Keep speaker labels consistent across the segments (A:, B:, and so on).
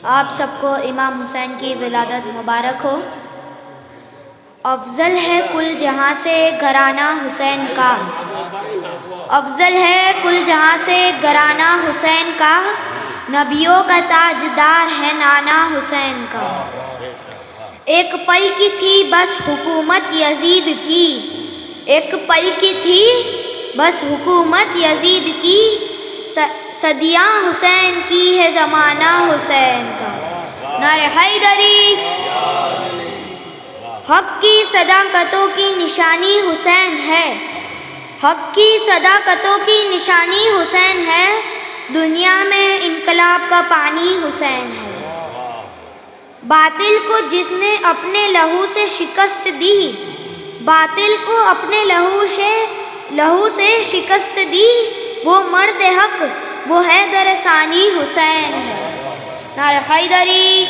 A: آپ سب کو امام حسین کی ولادت مبارک ہو۔ افضل ہے کل جہاں سے گھرانہ حسین کا، افضل ہے کل جہاں سے گھرانہ حسین کا، نبیوں کا تاجدار ہے نانا حسین کا۔ ایک پل کی تھی بس حکومت یزید کی، ایک پل کی تھی بس حکومت یزید کی، صدیاں حسین کی ہے زمانہ حسین کا۔ نعرہ حیدری، حق کی صداقتوں کی نشانی حسین ہے، حق کی صداقتوں کی نشانی حسین ہے، دنیا میں انقلاب کا پانی حسین ہے۔ باطل کو جس نے اپنے لہو سے شکست دی، باطل کو اپنے لہو سے شکست دی، وہ مرد حق وہ حیدر ثانی حسین ہے۔ نعرہ حیدری۔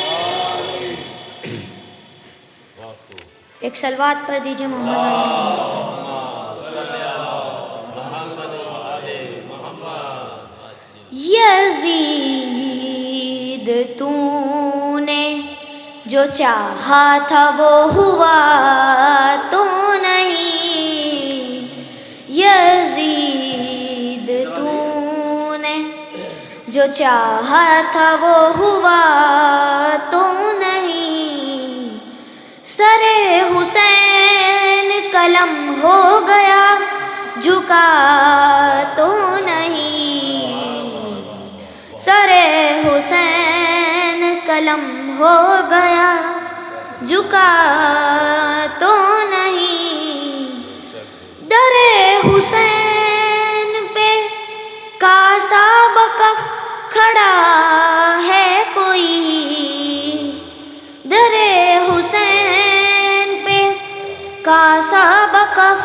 A: ایک صلوات پر دیجئے محمد یزید تو نے جو چاہا تھا وہ ہوا تو نہیں، یزید تو نے جو چاہا تھا وہ ہوا تو نہیں، سر حسین قلم ہو گیا جھکا تو نہیں، سر حسین قلم ہو گیا جھکا تو نہیں، در حسین پہ کاسا بکف کھڑا ہے کوئی، در حسین پہ کاسا بکف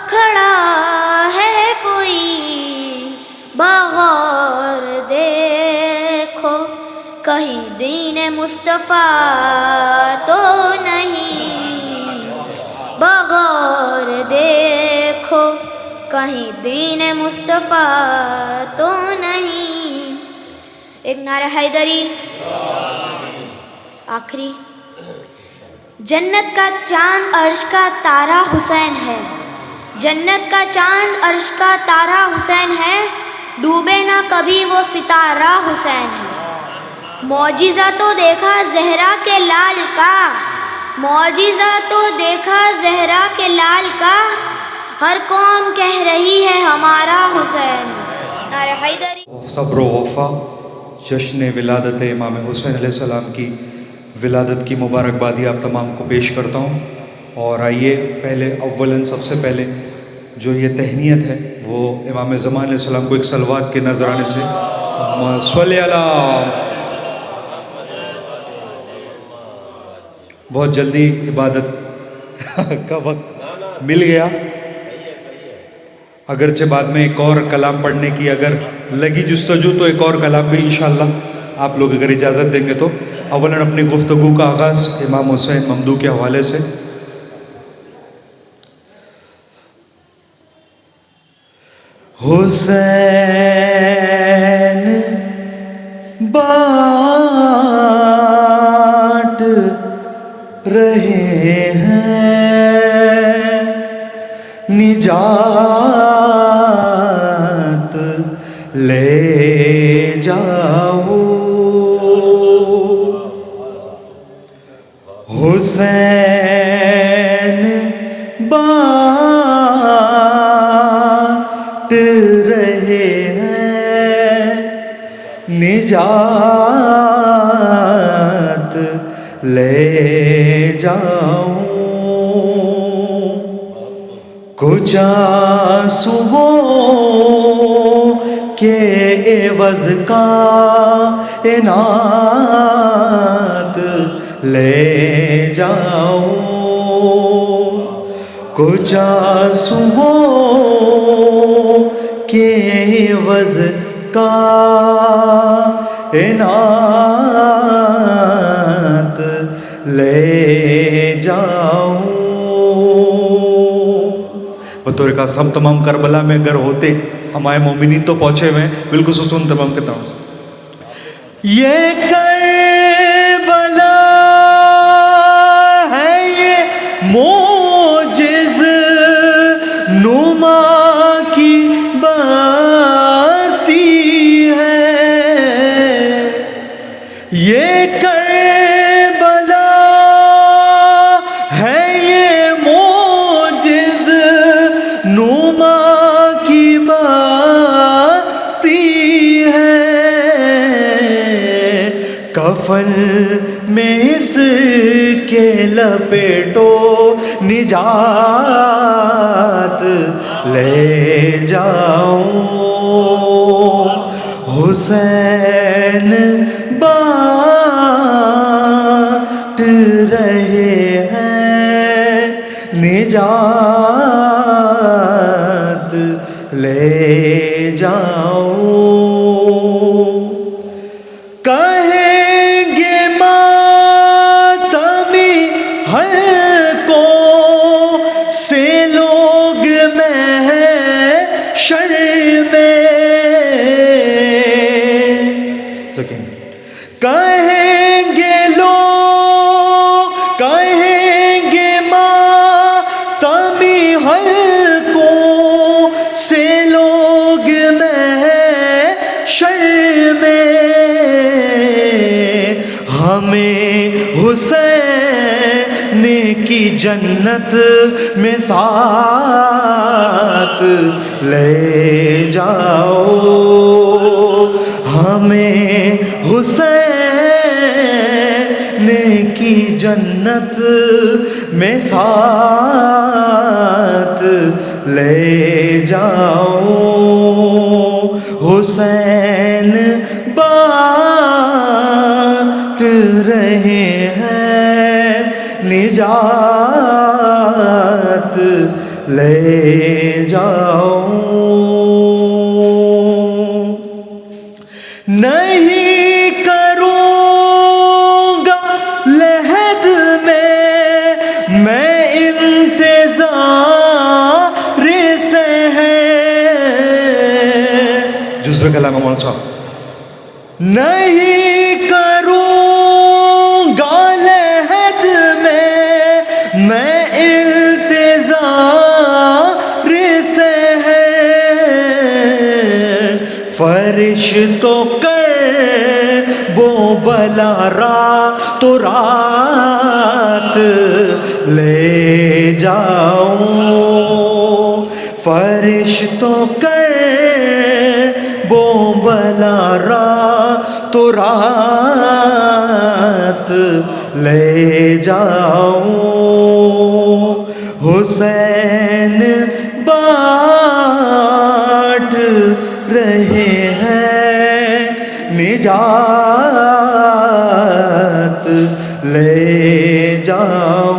A: کھڑا ہے کوئی، بغور دیکھو کہیں دین مصطفیٰ تو نہیں، بغور دیکھو کہیں دین مصطفیٰ تو نہیں۔ ایک نعرہ حیدری آخری۔ جنت کا چاند عرش کا تارا حسین ہے، جنت کا چاند عرش کا تارا حسین ہے، ڈوبے نہ کبھی وہ ستارہ حسین ہے۔ معجزہ تو دیکھا زہرا کے لال کا، معجزہ تو دیکھا زہرا کے لال کا، ہر قوم کہہ رہی ہے ہمارا حسین ہے۔ نعرہ حیدری۔
B: صبر و وفا جشن ولادت امام حسین علیہ السلام کی ولادت کی مبارکبادی آپ تمام کو پیش کرتا ہوں۔ اور آئیے پہلے اولاً سب سے پہلے جو یہ تہنیت ہے وہ امام زمان علیہ السلام کو ایک صلوات کے نذرانے سے صلی اللہ۔ بہت جلدی عبادت کا وقت مل گیا، اگرچہ بعد میں ایک اور کلام پڑھنے کی اگر لگی جستجو تو ایک اور کلام بھی انشاءاللہ آپ لوگ اگر اجازت دیں گے تو اولاً اپنی گفتگو کا آغاز امام حسین ممدوح کے حوالے سے۔
C: حسین بانٹ رہے ہیں نجات لے جاؤ، حسین بانٹ رہے ہیں نجات لے جاؤ، کچھ آنسوؤں کے عوض کائنات لے جاؤ، کچھ آنسوؤں کے عوض کائنات لے جاؤ۔
B: بطور خاص ہم تمام کربلا میں اگر ہوتے، ہمارے مومنین تو پہنچے ہوئے ہیں، بالکل سن تمام کے تمام
C: یہ یہ کربلا ہے یہ موجز نما کی بستی ہے، کفن میں اس کے لپیٹو نجات لے جاؤ، حسین بانٹ رہے ہیں نجات لے جاؤ، کہیں گے ماتمی حلقوں سے لوگ محشر میں، کہیں گے لوگ، کہیں گے ماتمی حلقوں سے لوگ محشر میں، ہمیں حسین کی جنت میں ساتھ لے جاؤ، ہمیں حسین کی جنت میں ساتھ لے جاؤ، حسین بانٹ رہے ہیں نجات لے جاؤ، نہیں کروں گا لحد میں انتظار سحر،
B: جزو کلام مولانا صاحب،
C: نہیں کروں گا لحد میں انتظار سحر، فرشتوں بو بلا تو رات لے جاؤ، فرشتوں بو بلا تو رات لے جاؤ، حسین بانٹ رہے ہیں نجات لے جاؤ،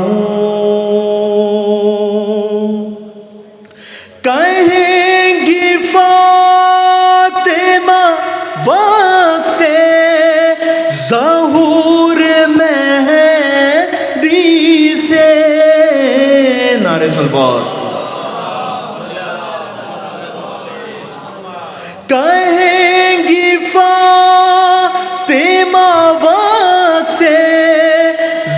C: کہیں گی فاطمہ وقت ظہور مہدی سے، نعرہ صلوات، کہیں گی فاطمہ وقت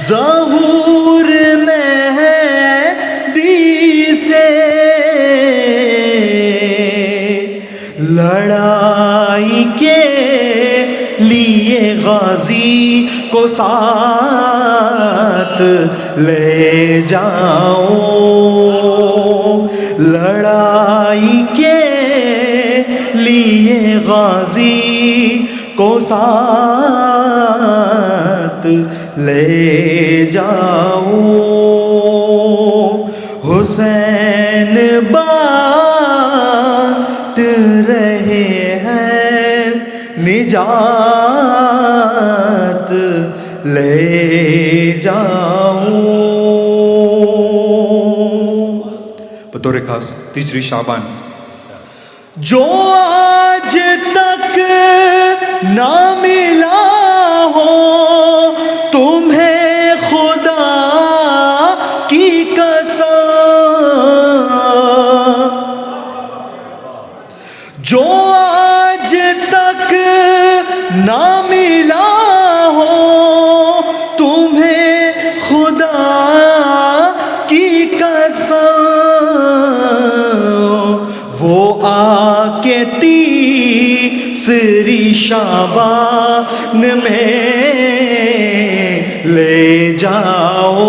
C: ظہور مہدی سے، لڑائی کے لیے غازی کو ساتھ لے جاؤ، لڑائی کے لیے غازی کو ساتھ لے جاؤ، حسین بانٹ رہے ہیں نجات لے جاؤ،
B: بطور خاص تیسری شعبان،
C: جو آج تک نہ ملا ہو تمہیں خدا کی قسم، جو آج تک نہ ملا ہو تمہیں خدا کی قسم، وہ آ کے تیسرے سری شابان میں لے جاؤ،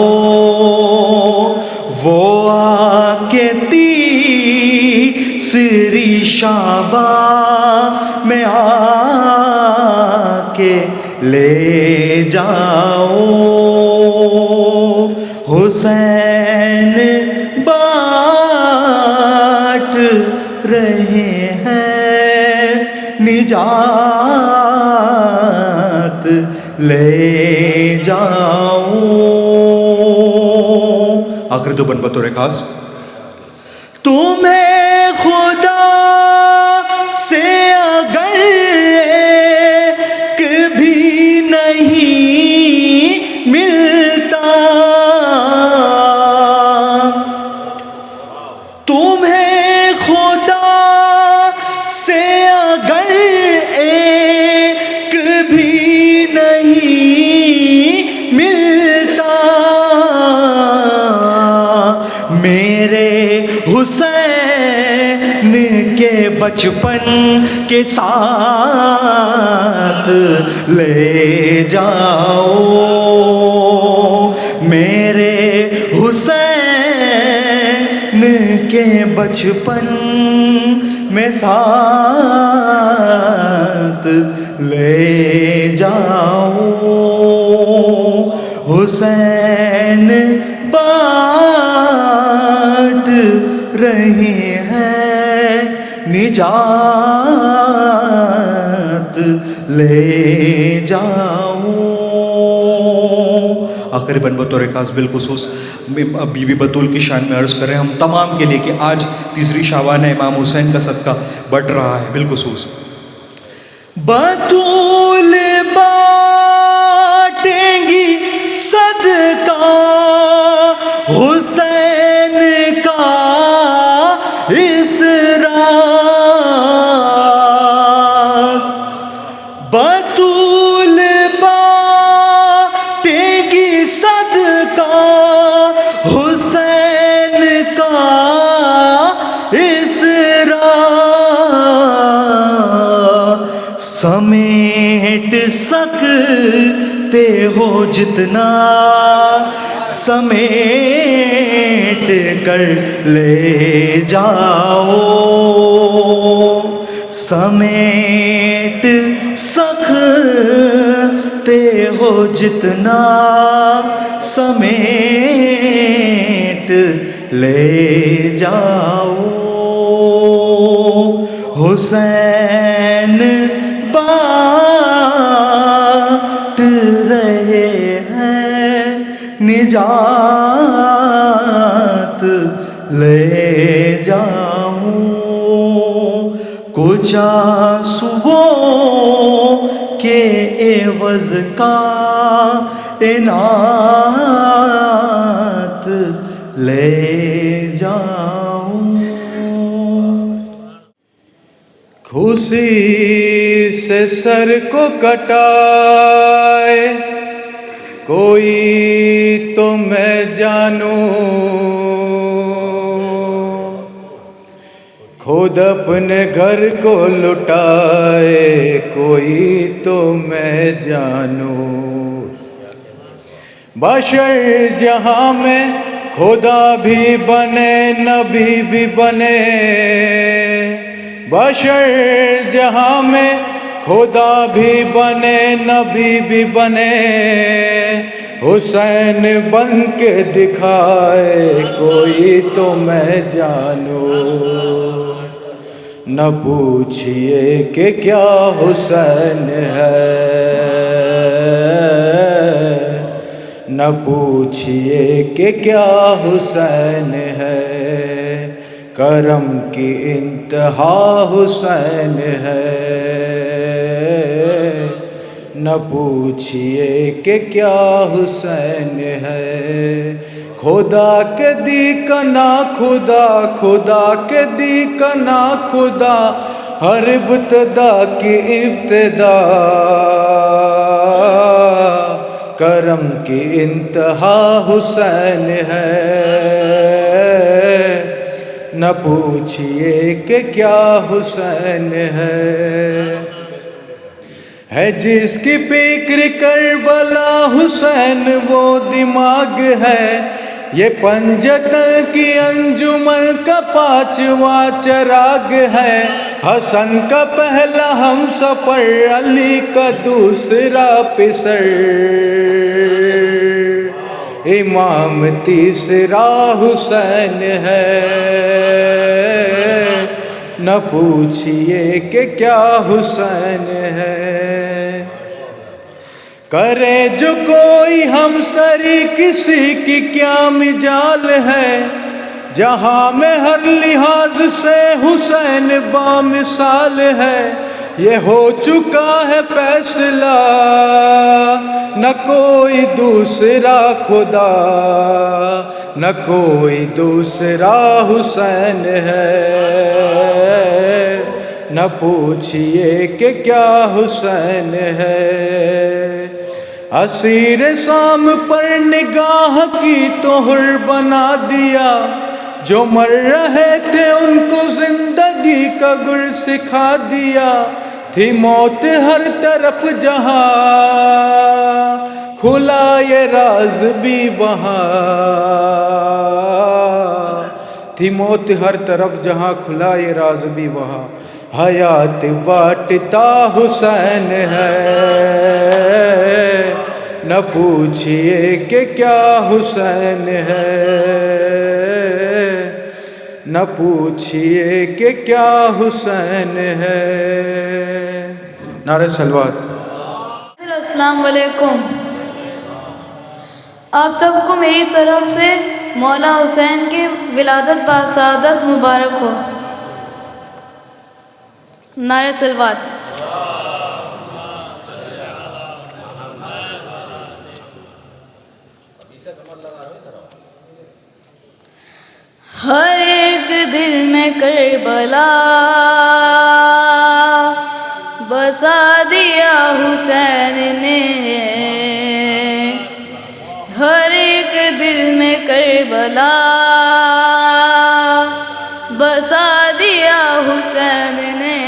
C: وہ آ کے تیسری شابان میں آ کے لے جاؤ۔ حسین بانٹ رہے ہیں نجات لے جاؤ۔
B: آخری دو بند بطور خاص۔
C: تمہیں خدا سے اگر کبھی نہیں ملتا، تمہیں خدا سے اگر ایک بھی نہیں ملتا، میرے حسین کے بچپن کے ساتھ لے جاؤ، میرے حسین کے بچپن میں ساتھ لے جاؤ۔ حسین بانٹ رہے ہیں نجات لے جاؤ۔
B: آخری بند بطور خاص بالخصوص بی بی بطول کی شان میں عرض کر رہے ہیں ہم تمام کے لیے کہ آج تیسری شابان ہے، امام حسین کا صدقہ بڑھ رہا ہے بالخصوص۔
C: بطول بانٹیں گی صدقہ حسین کا اس رات، بطول بانٹیں گی صدقہ حسین کا اس رات، سمیٹ سکتے ہو جتنا سمیٹ کر لے جاؤ، سمیٹ سکتے ہو جتنا سمیٹ لے جاؤ۔ حسین بانٹ رہے ہیں نجات لے جاؤ۔ کچھ آنسوؤں کے عوض کا انعام لے جاؤ۔
D: خوشی سے سر کو کٹائے کوئی تو میں جانوں، خود اپنے گھر کو لٹائے کوئی تو میں جانوں۔ بشر جہاں میں خدا بھی بنے نبی بھی بنے، بشر جہاں میں خدا بھی بنے نبی بھی بنے، حسین بن کے دکھائے کوئی تو میں جانوں۔ نہ پوچھئے کہ کیا حسین ہے، نہ پوچھئے کہ کیا حسین ہے، کرم کی انتہا حسین ہے۔ نہ پوچھئے کہ کیا حسین ہے، خدا کے دی کا نا خدا، خدا کے دی کا نا خدا، ہر ابتدا کی ابتدا، کرم کی انتہا حسین ہے۔ نہ پوچھئے کہ کیا حسین ہے۔ ہے جس کی فکر کربلا حسین وہ دماغ ہے، یہ پنجتن کی انجمن کا پانچواں چراغ ہے، حسن کا پہلا ہم سفر علی کا دوسرا پسر، امام تیسرا حسین ہے، نہ پوچھئے کہ کیا حسین ہے۔ کرے جو کوئی ہم سری کسی کی کیا مجال ہے، جہاں میں ہر لحاظ سے حسین بامثال ہے، یہ ہو چکا ہے فیصلہ نہ کوئی دوسرا خدا، نہ کوئی دوسرا حسین ہے، نہ پوچھئے کہ کیا حسین ہے۔ اسیر سام پر نگاہ کی تو حر بنا دیا، جو مر رہے تھے ان کو زندگی کا گر سکھا دیا، تھی موت ہر طرف جہاں کھلا یہ راز بھی وہاں، تھی موت ہر طرف جہاں کھلا یہ راز بھی وہاں، حیات بانٹتا حسین ہے، نہ پوچھئے کہ کیا حسین ہے، نہ پوچھئے کہ کیا حسین ہے۔ نعرہ صلوات۔
E: السلام علیکم، آپ سب کو میری طرف سے مولا حسین کی ولادت بسعادت مبارک ہو۔ نعرہ صلوات۔ ہر ایک دل میں کربلا بسا دیا حسین نے، ہر ایک دل میں کربلا بسا دیا حسین نے،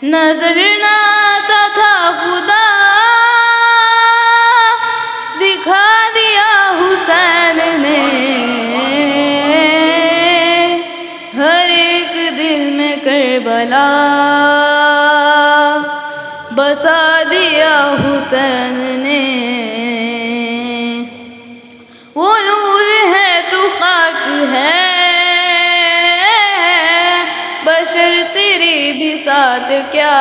E: نظر نہ آتا تھا خدا دکھا دیا حسین نے، ہر ایک دل میں کربلا بسا دیا حسین نے، وہ نور ہے تو خاک ہے، بشر تیری بھی ساتھ کیا،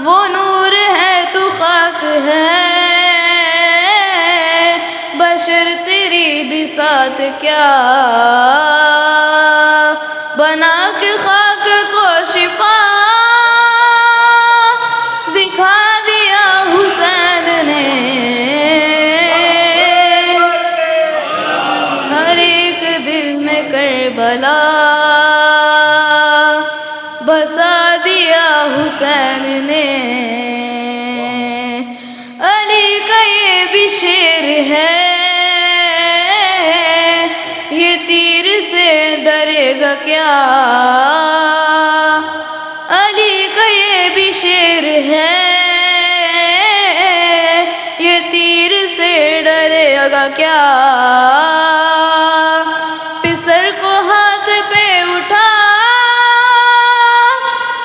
E: وہ نور ہے تو خاک ہے، بشر تیری بھی ساتھ کیا، بنا کے خاک کو شفا دکھا دیا حسین نے، ہر ایک دل میں کربلا بسا دیا حسین نے، علی کا یہ بھی شعر ہے، یہ تیر سے ڈرے گا کیا، علی کا یہ بھی شعر ہے، یہ تیر سے ڈرے گا کیا، پسر کو ہاتھ پہ اٹھا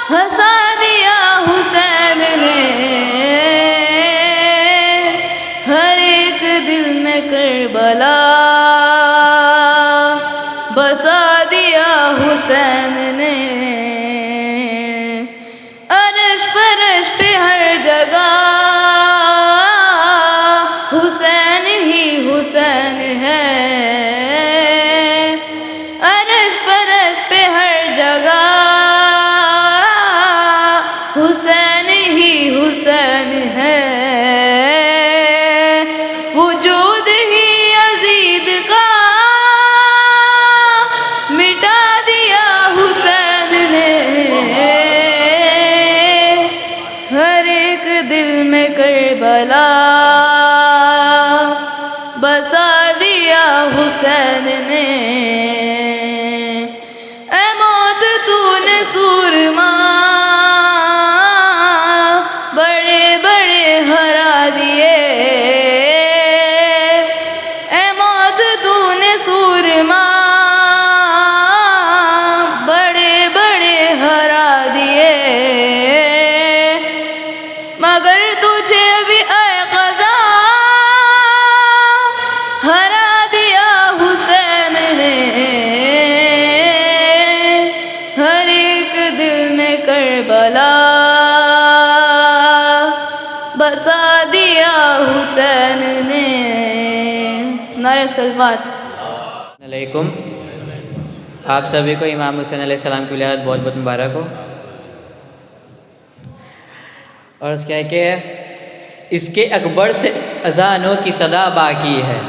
E: ہنسا دیا حسین نے، ہر ایک دل میں کربلا بسا دیا حسین نے، عرش فرش پہ ہر جگہ حسین ہی حسین ہے، عرش فرش پہ ہر جگہ حسین ہی حسین ہے، وجود ہی یزید کا مٹا دیا حسین نے، ہر ایک دل میں کربلا بسا دیا حسین نے، اے موت تو نے سورما بڑے بڑے ہرا دیے، اے موت تو نے سورما بڑے بڑے ہرا دیے، مگر تجھے بھی اے قضا ہرا دیا حسین نے، ہر ایک دل میں کربلا بسا دیا حسین نے۔ نعرہ صلوات۔
F: علیکم، آپ سبھی کو امام حسین علیہ السلام کی ولادت بہت بہت مبارک ہو۔ اور اس کیا ہے کہ اس کے اکبر سے اذانوں کی صدا باقی ہے،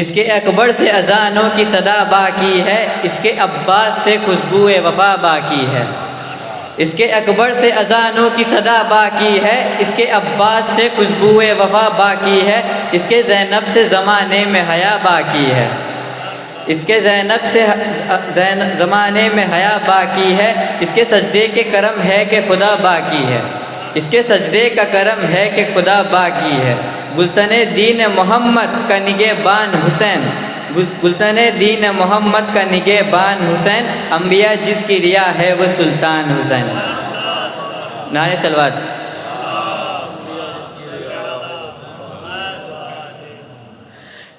F: اس کے اکبر سے اذانوں کی صدا باقی ہے، اس کے عباس سے خوشبو وفا باقی ہے، اس کے اکبر سے اذانوں کی صدا باقی ہے، اس کے عباس سے خوشبو وفا باقی ہے، اس کے زینب سے زمانے میں حیا باقی ہے، اس کے زینب سے زمانے میں حیا باقی ہے، اس کے سجدے کے کرم ہے کہ خدا باقی ہے، اس کے سجدے کا کرم ہے کہ خدا باقی ہے۔ گلشن دین محمد کا نگہبان حسین، گلشن دین محمد کا نگہبان حسین، انبیاء جس کی ریا ہے وہ سلطان حسین۔ نعرہ صلوات۔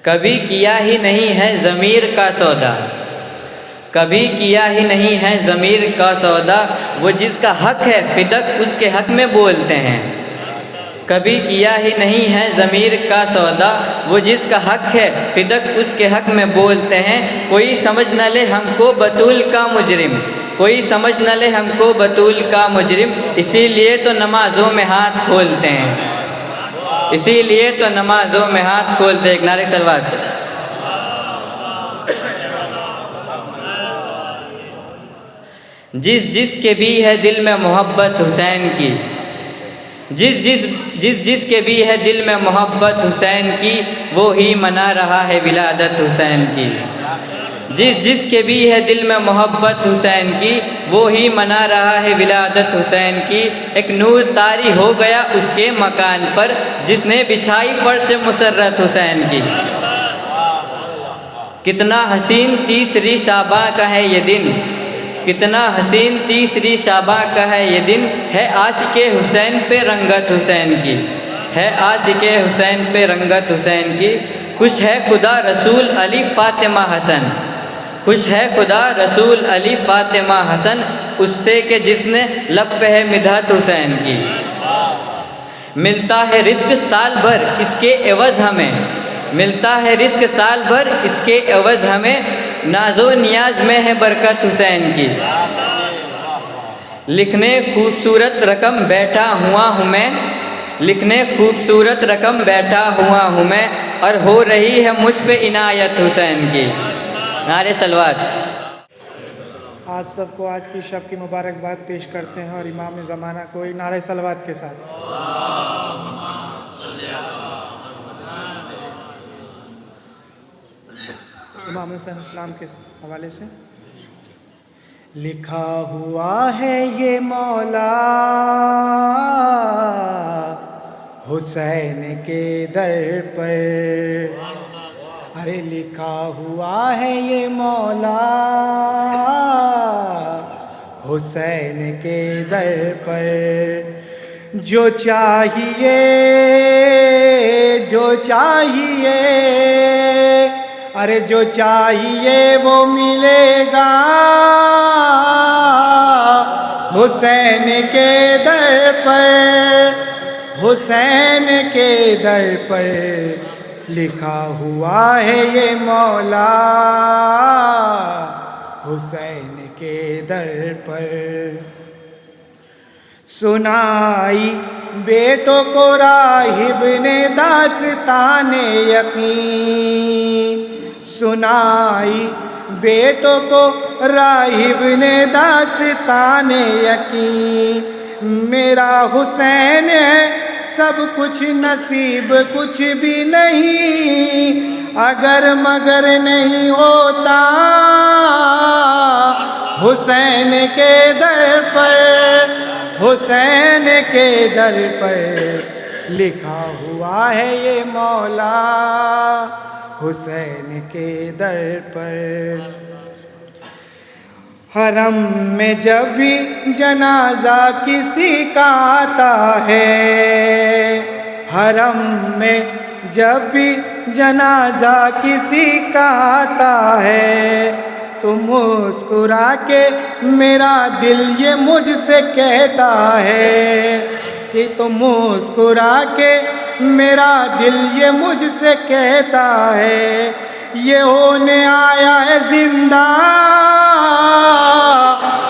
F: کبھی کیا ہی نہیں ہے ضمیر کا سودا، کبھی کیا ہی نہیں ہے ضمیر کا سودا، وہ جس کا حق ہے فدق اس کے حق میں بولتے ہیں، کبھی کیا ہی نہیں ہے ضمیر کا سودا، وہ جس کا حق ہے فدق اس کے حق میں بولتے ہیں، کوئی سمجھ نہ لے ہم کو بطول کا مجرم، کوئی سمجھ نہ لے ہم کو بطول کا مجرم، اسی لیے تو نمازوں میں ہاتھ کھولتے ہیں، اسی لیے تو نمازوں میں ہاتھ کھولتے ہیں۔ ایک نعرہ صلوات۔ جس کے بھی ہے دل میں محبت حسین کی، جس کے بھی ہے دل میں محبت حسین کی، وہی منا رہا ہے ولادت حسین کی، جس کے بھی ہے دل میں محبت حسین کی، وہی منا رہا ہے ولادت حسین کی، ایک نور طاری ہو گیا اس کے مکان پر، جس نے بچھائی فرش مسرت حسین کی، کتنا حسین تیسری شعباں کا ہے یہ دن، کتنا حسین تیسری شعباں کا ہے یہ دن، ہے عاشق حسین پہ رنگت حسین کی، ہے عاشق حسین پہ رنگت حسین کی، خوش ہے خدا رسول علی فاطمہ حسن، خوش ہے خدا رسول علی فاطمہ حسن، اس سے کہ جس نے لب پہ ہے مدحت حسین کی، ملتا ہے رزق سال بھر اس کے عوض ہمیں، ملتا ہے رزق سال بھر اس کے عوض ہمیں، ناز و نیاز میں ہے برکت حسین کی، لکھنے خوبصورت رقم بیٹھا ہوا ہوں میں، لکھنے خوبصورت رقم بیٹھا ہوا ہوں میں، اور ہو رہی ہے مجھ پہ عنایت حسین کی۔ نعرہ صلوات۔
G: آپ سب کو آج کی شب کی مبارکباد پیش کرتے ہیں، اور امام زمانہ کو نعرہ صلوات کے ساتھ۔ امام حسین السلام کے حوالے سے لکھا ہوا ہے یہ مولا حسین کے در پر، ارے لکھا ہوا ہے یہ مولا حسین کے در پر، جو چاہیے ارے جو چاہیے وہ ملے گا حسین کے در پر، حسین کے در پر لکھا ہوا ہے یہ مولا حسین کے در پر، سنائی بیٹوں کو راہب نے داستان یقین، سنائی بیٹوں کو راہب نے داستان یقین، میرا حسین ہے سب کچھ نصیب کچھ بھی نہیں، اگر مگر نہیں ہوتا حسین کے در پر، حسین کے در پر لکھا ہوا ہے یہ مولا، حسین کے در پر۔ حرم میں جب بھی جنازہ کسی کا آتا ہے، حرم میں جب بھی جنازہ کسی کا آتا ہے، تو مسکرا کے میرا دل یہ مجھ سے کہتا ہے کہ تم مسکرا کے میرا دل یہ مجھ سے کہتا ہے، یہ ہونے آیا ہے زندہ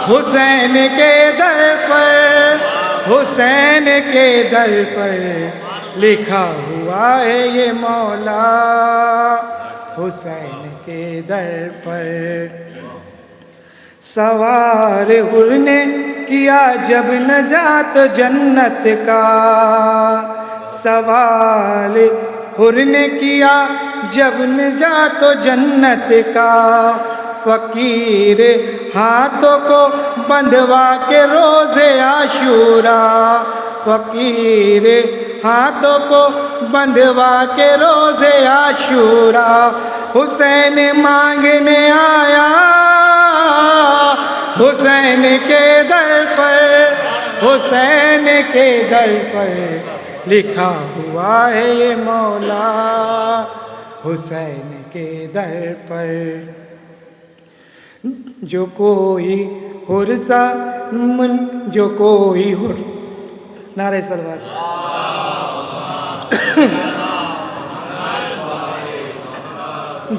G: حسین کے در پر، حسین کے در پر لکھا ہوا ہے یہ مولا، حسین کے در پر۔ سوار حر نے کیا جب نجات جنت کا، سوال حر نے کیا جب نجات جنت کا، فقیر ہاتھوں کو بندھوا کے روز عاشوراء، فقیر ہاتھوں کو بندھوا کے روز عاشوراء، حسین مانگنے آیا حسین کے در پر، حسین کے در پر لکھا ہوا ہے یہ مولا، حسین کے در پر۔ جو کوئی حر سا جو کوئی حر، نعرہ سلوات،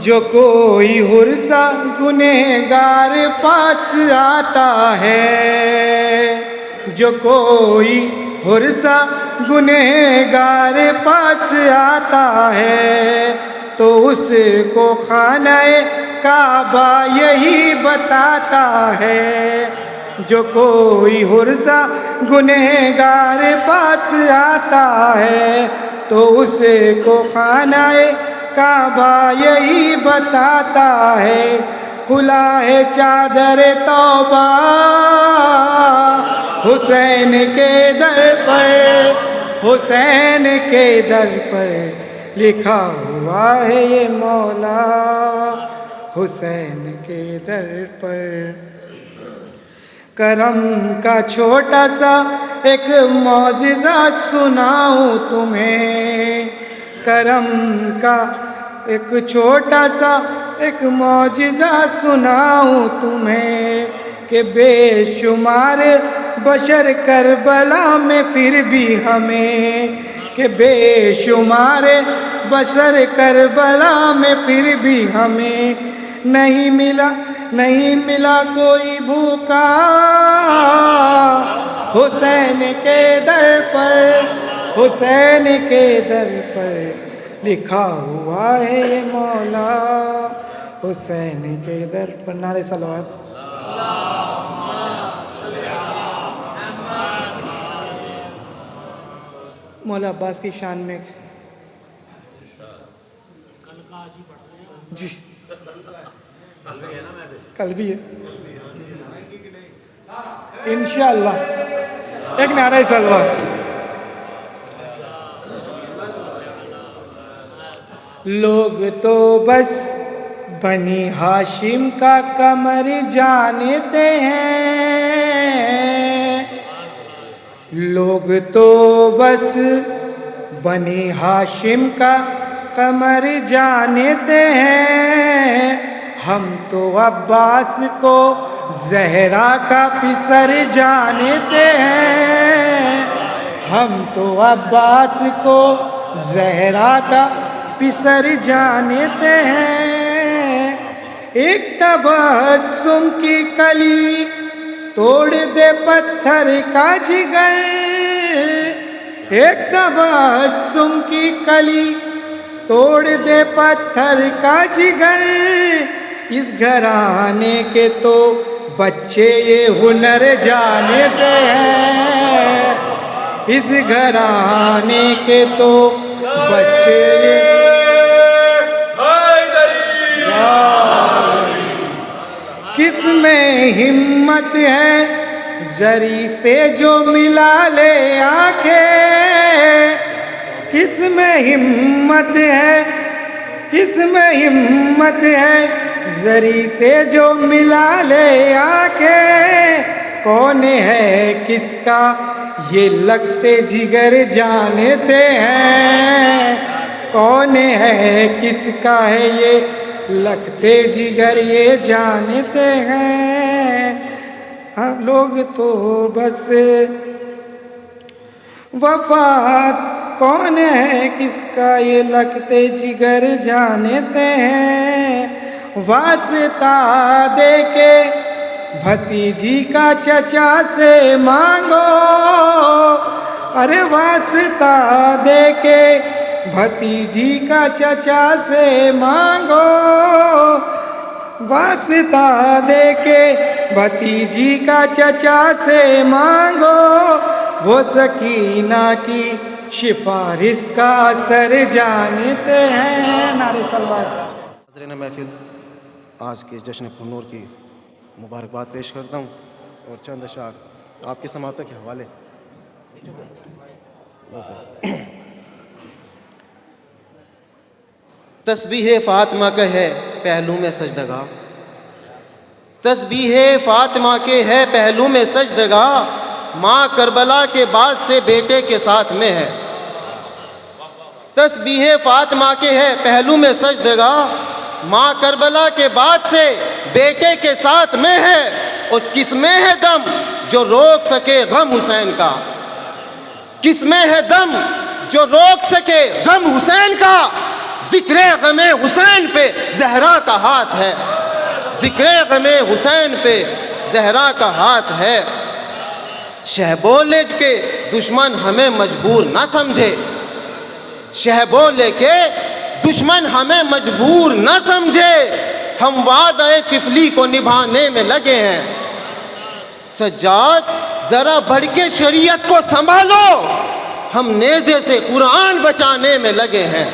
G: جو کوئی حر سا گنہگار پاس آتا ہے، جو کوئی حر سا گنہگار پاس آتا ہے، تو اس کو خانہ کعبہ یہی بتاتا ہے، جو کوئی حر سا گنہگار پاس آتا ہے، تو اس کو خانہ کعبہ یہی بتاتا ہے، کھلا ہے چادر توبہ حسین کے در پر، حسین کے در پر لکھا ہوا ہے یہ مولا، حسین کے در پر۔ کرم کا چھوٹا سا ایک معجزہ سناؤں تمہیں، کرم کا ایک چھوٹا سا ایک معجزہ سناؤں تمہیں، کہ بے شمار بشر کربلا میں پھر بھی ہمیں، کہ بے شمار بشر کربلا میں پھر بھی ہمیں نہیں ملا کوئی بھوکا حسین کے در پر، حسین کے در پر لکھا ہوا ہے یہ مولا، حسین کے در پر۔ نعرہ صلوات۔ مولا عباس کی شان میں جی کل بھی ہے انشاءاللہ، ایک نعرہ صلوات۔ لوگ تو بس بنی ہاشم کا قمر جانتے ہیں، لوگ تو بس بنی ہاشم کا قمر جانتے ہیں، ہم تو عباس کو زہرا کا پسر جانتے ہیں، ہم تو عباس کو زہرا کا پسر جانتے ہیں، ایک تبسم کی کلی توڑ دے پتھر کا جگر، ایک تبسم کی کلی توڑ دے پتھر کا جگر، اس گھرانے کے تو بچے یہ ہنر جانتے ہیں، اس گھرانے کے تو بچے کس میں ہمت ہے زری سے جو ملا لے آنکھیں، کس میں ہمت ہے، کس میں ہمت ہے زری سے جو ملا لے آنکھیں، کون ہے کس کا یہ لگتے جگر جانتے ہیں، کون ہے کس کا ہے یہ لگتے جگر یہ جانتے ہیں، ہم لوگ تو بس وفات، کون ہے کس کا یہ لگتے جگر جانتے ہیں، واسطہ دے کے بھتیجی کا چچا سے مانگو، ارے واسطہ دے کے بھتیجی کا چچا سے مانگو، واسطہ دے کے بھتیجی کا چچا سے مانگو، وہ سکینہ کی سفارش کا اثر جانتے ہیں، نعرہ صلوات۔
H: حاضرین محفل، آج کے جشن پرنور کی مبارکباد پیش کرتا ہوں اور چند اشعار آپ کی سماعتوں کے حوالے۔ تسبیح فاطمہ کا ہے پہلو میں سجدگاہ، تسبیح فاطمہ کے ہے پہلو میں سجدگاہ، ماں کربلا کے بعد سے بیٹے کے ساتھ میں ہے، تسبیح فاطمہ کے ہے پہلو میں سجدگاہ، ماں کربلا کے بعد سے بیٹے کے ساتھ میں ہے، اور کس میں ہے دم جو روک سکے غم حسین کا، کس میں ہے دم جو روک سکے غم حسین کا، ذکر غم حسین پہ زہرا کا ہاتھ ہے، ذکر غم حسین پہ زہرا کا ہاتھ ہے، شہبولے کے دشمن ہمیں مجبور نہ سمجھے، شہبولے کے دشمن ہمیں مجبور نہ سمجھے، ہم وعدہ طفلی کو نبھانے میں لگے ہیں، سجاد ذرا بڑھ کے شریعت کو سنبھالو، ہم نیزے سے قرآن بچانے میں لگے ہیں،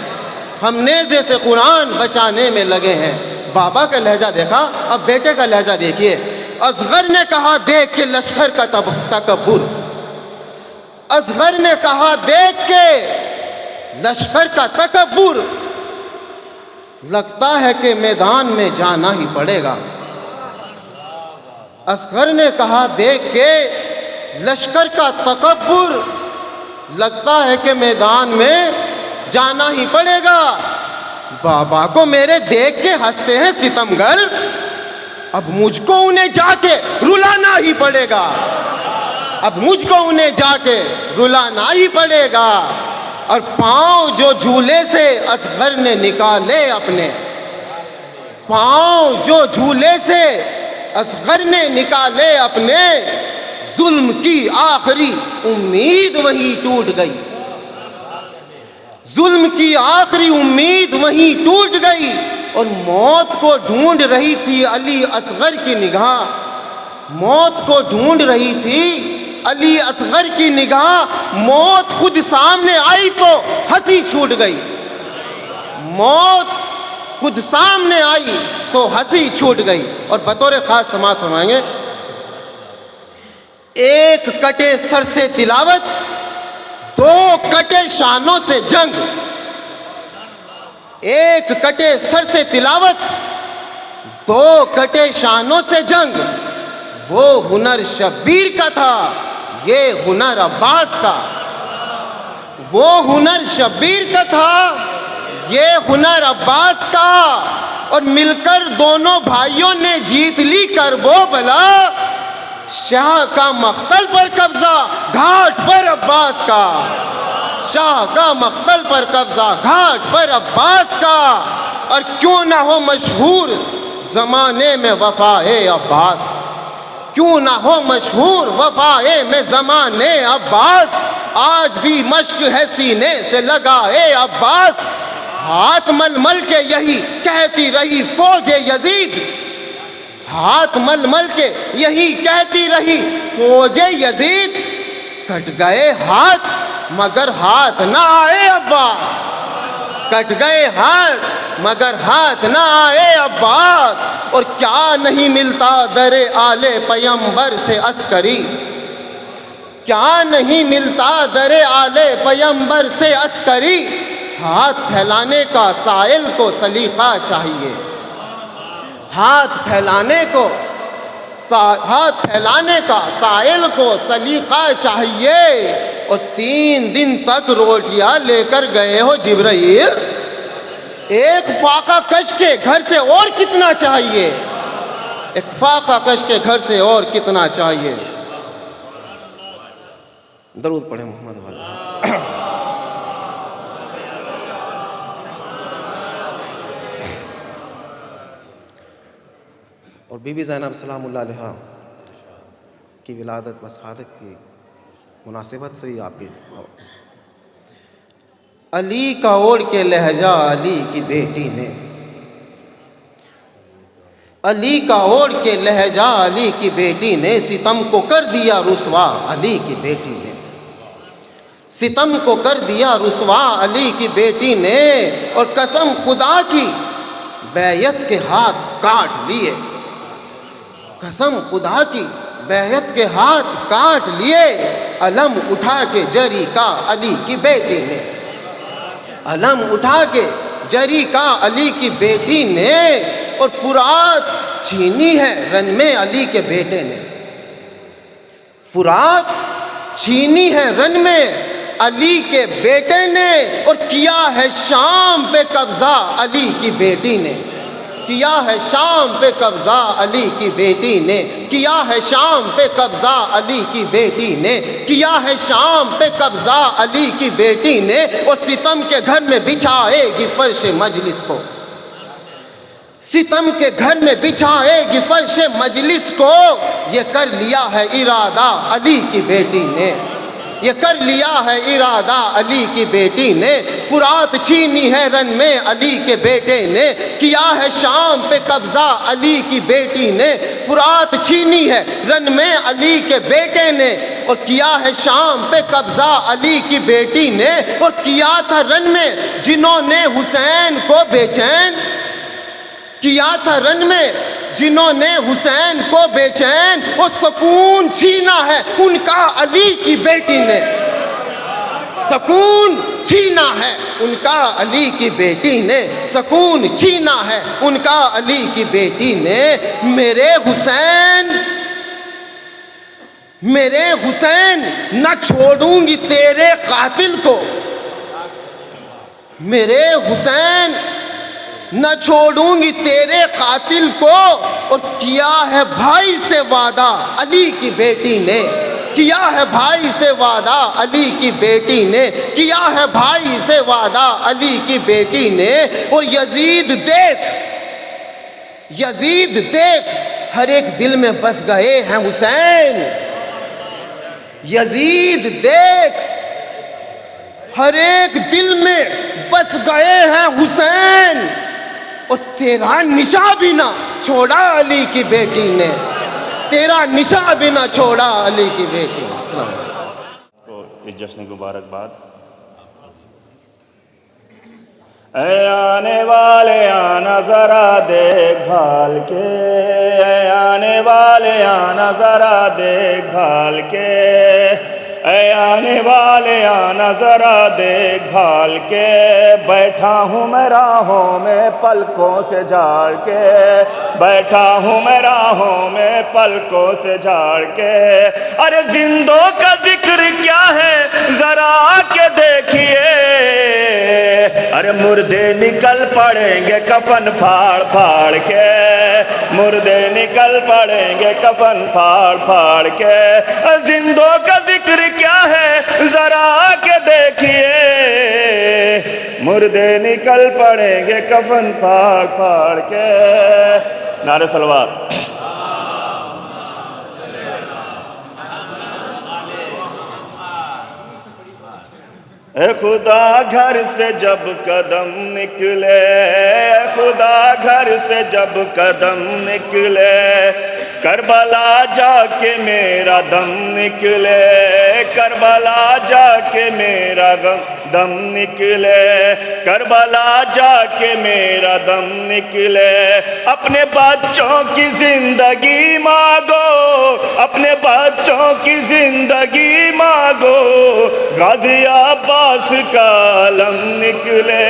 H: ہم نیزے سے قرآن بچانے میں لگے ہیں۔ بابا کا لہجہ دیکھا، اب بیٹے کا لہجہ دیکھیے۔ اصغر نے کہا دیکھ کے لشکر کا تکبر، اصغر نے کہا دیکھ کے لشکر کا تکبر، لگتا ہے کہ میدان میں جانا ہی پڑے گا، اصغر نے کہا دیکھ کے لشکر کا تکبر، لگتا ہے کہ میدان میں جانا ہی پڑے گا، بابا کو میرے دیکھ کے ہنستے ہیں ستمگر، اب مجھ کو انہیں جا کے رلانا ہی پڑے گا، اب مجھ کو انہیں جا کے رلانا ہی پڑے گا، اور پاؤں جو جھولے سے اصغر نے نکالے اپنے، پاؤں جو جھولے سے اصغر نے نکالے اپنے، ظلم کی آخری امید وہیں ٹوٹ گئی، ظلم کی آخری امید وہیں ٹوٹ گئی، اور موت کو ڈھونڈ رہی تھی علی اصغر کی نگاہ، موت کو ڈھونڈ رہی تھی علی اصغر کی نگاہ، موت خود سامنے آئی تو ہنسی چھوٹ گئی، موت خود سامنے آئی تو ہنسی چھوٹ گئی۔ اور بطور خاص سماعت فرمائیں گے، ایک کٹے سر سے تلاوت، دو کٹے شانوں سے جنگ، ایک کٹے سر سے تلاوت، دو کٹے شانوں سے جنگ، وہ ہنر شبیر کا تھا، یہ ہنر عباس کا، وہ ہنر شبیر کا تھا، یہ ہنر عباس کا، اور مل کر دونوں بھائیوں نے جیت لی کربو بلا، شاہ کا مقتل پر قبضہ گھاٹ پر عباس کا، شاہ کا مقتل پر قبضہ گھاٹ پر عباس کا، اور کیوں نہ ہو مشہور زمانے میں وفائے عباس، کیوں نہ ہو مشہور وفائے میں زمانے عباس، آج بھی مشق ہے سینے سے لگائے عباس، ہاتھ مل مل کے یہی کہتی رہی فوج یزید، ہاتھ مل مل کے یہی کہتی رہی فوج یزید، کٹ گئے ہاتھ مگر ہاتھ نہ آئے عباس، کٹ گئے ہاتھ مگر ہاتھ نہ آئے عباس، اور کیا نہیں ملتا در آل پیمبر سے عسکری، کیا نہیں ملتا در آل پیمبر سے عسکری، ہاتھ پھیلانے کا سائل کو سلیقہ چاہیے، ہاتھ پھیلانے کا سائل کو سلیقہ چاہیے، اور 3 دن تک روٹیاں لے کر گئے ہو جبرائیل، ایک فاقہ کش کے گھر سے اور کتنا چاہیے، ایک فاقہ کش کے گھر سے اور کتنا چاہیے۔ درود پڑھیں محمد والے۔ اور بی بی زینب سلام اللہ علیہا کی ولادت و شہادت کی مناسبت سے ہی آپ بھی علی کا اوڑھ کے لہجہ علی کی بیٹی نے، علی کا اوڑھ کے لہجہ علی کی بیٹی نے ستم کو کر دیا رسوا علی کی بیٹی نے، ستم کو کر دیا رسوا علی کی بیٹی نے، اور قسم خدا کی بیعت کے ہاتھ کاٹ لیے، قسم خدا کی بیعت کے ہاتھ کاٹ لیے، علم اٹھا کے جری کا علی کی بیٹی نے، علم اٹھا کے جری کا علی کی بیٹی نے، اور فرات چھینی ہے رن میں علی کے بیٹے نے، فرات چھینی ہے رن میں علی کے بیٹے نے، اور کیا ہے شام پہ قبضہ علی کی بیٹی نے، کیا ہے شام پہ قبضہ علی کی بیٹی نے، کیا ہے شام پہ قبضہ علی کی بیٹی نے، کیا ہے شام پہ قبضہ علی کی بیٹی نے، اور ستم کے گھر میں بچھائے گی فرش مجلس کو، ستم کے گھر میں بچھائے گی فرش مجلس کو، یہ کر لیا ہے ارادہ علی کی بیٹی نے، یہ کر لیا ہے ارادہ علی کی بیٹی نے، فرات چھینی ہے رن میں علی کے بیٹے نے، کیا ہے شام پہ قبضہ علی کی بیٹی نے، فرات چھینی ہے رن میں علی کے بیٹے نے، اور کیا ہے شام پہ قبضہ علی کی بیٹی نے، اور کیا تھا رن میں جنہوں نے حسین کو بے چین، کیا تھا رن میں جنہوں نے حسین کو بے چین، اور سکون چھینا ہے ان کا علی کی بیٹی نے، سکون چھینا ہے ان کا علی کی بیٹی نے، سکون چھینا ہے ان کا علی کی بیٹی نے، میرے حسین نہ چھوڑوں گی تیرے قاتل کو، میرے حسین نہ چھوڑوں گی تیرے قاتل کو، اور کیا ہے بھائی سے وعدہ علی کی بیٹی نے، کیا ہے بھائی سے وعدہ علی کی بیٹی نے، کیا ہے بھائی سے وعدہ علی کی بیٹی نے، اور یزید دیکھ ہر ایک دل میں بس گئے ہیں حسین، یزید دیکھ ہر ایک دل میں بس گئے ہیں حسین، اور تیرا نشاں بھی نہ چھوڑا علی کی بیٹی نے، تیرا نشاں بھی نہ چھوڑا علی کی بیٹی نے۔ السلام علیکم
I: کو اس جشن کی مبارکباد۔ اے آنے والے آنا ذرا دیکھ بھال کے، اے آنے والے آنا ذرا دیکھ بھال کے، اے آنے والے آنا ذرا دیکھ بھال کے، بیٹھا ہوں میں راہوں میں پلکوں سے جھاڑ کے، بیٹھا ہوں میں راہوں میں پلکوں سے جھاڑ کے، ارے زندوں کا ذکر کیا ہے ذرا آ کے دیکھیے، ارے مردے نکل پڑیں گے کفن پھاڑ پھاڑ کے، مردے نکل پڑیں گے کفن پھاڑ پھاڑ کے، زندوں کا ذکر کیا ہے ذرا آ کے دیکھیے، مردے نکل پڑیں گے کفن پھاڑ پھاڑ کے۔ نعرہ صلوات۔ اے خدا گھر سے جب قدم نکلے، اے خدا گھر سے جب قدم نکلے، کربلا جا کے میرا دم نکلے، کربلا جا کے میرا دم نکلے، کربلا جا کے میرا دم نکلے، اپنے بچوں کی زندگی مانگو، اپنے بچوں کی زندگی مانگو، غازی عباس کا علم نکلے،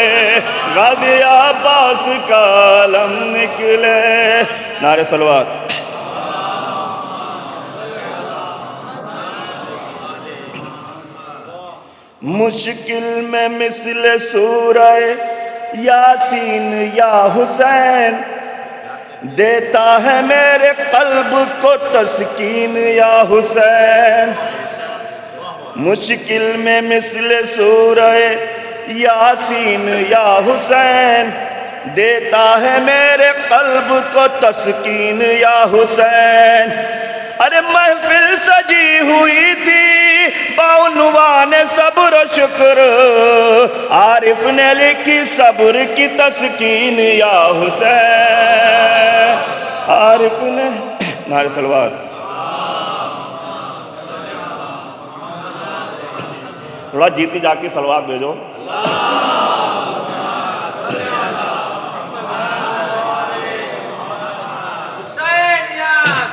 I: غازی عباس کا علم نکلے۔ نعرہ صلوات۔ مشکل میں مثل سورہ یاسین یا حسین، دیتا ہے میرے قلب کو تسکین یا حسین۔ مشکل میں مثل سورہ یاسین یا حسین، دیتا ہے میرے قلب کو تسکین یا حسین۔ ارے محفل سجی ہوئی تھی بعنوان صبر و شکر، عارف نے لکھی صبر کی تسکین یا حسین، عارف نے۔ نعرہ صلوات۔ تھوڑا جیتی جا کے صلوات بھیجو۔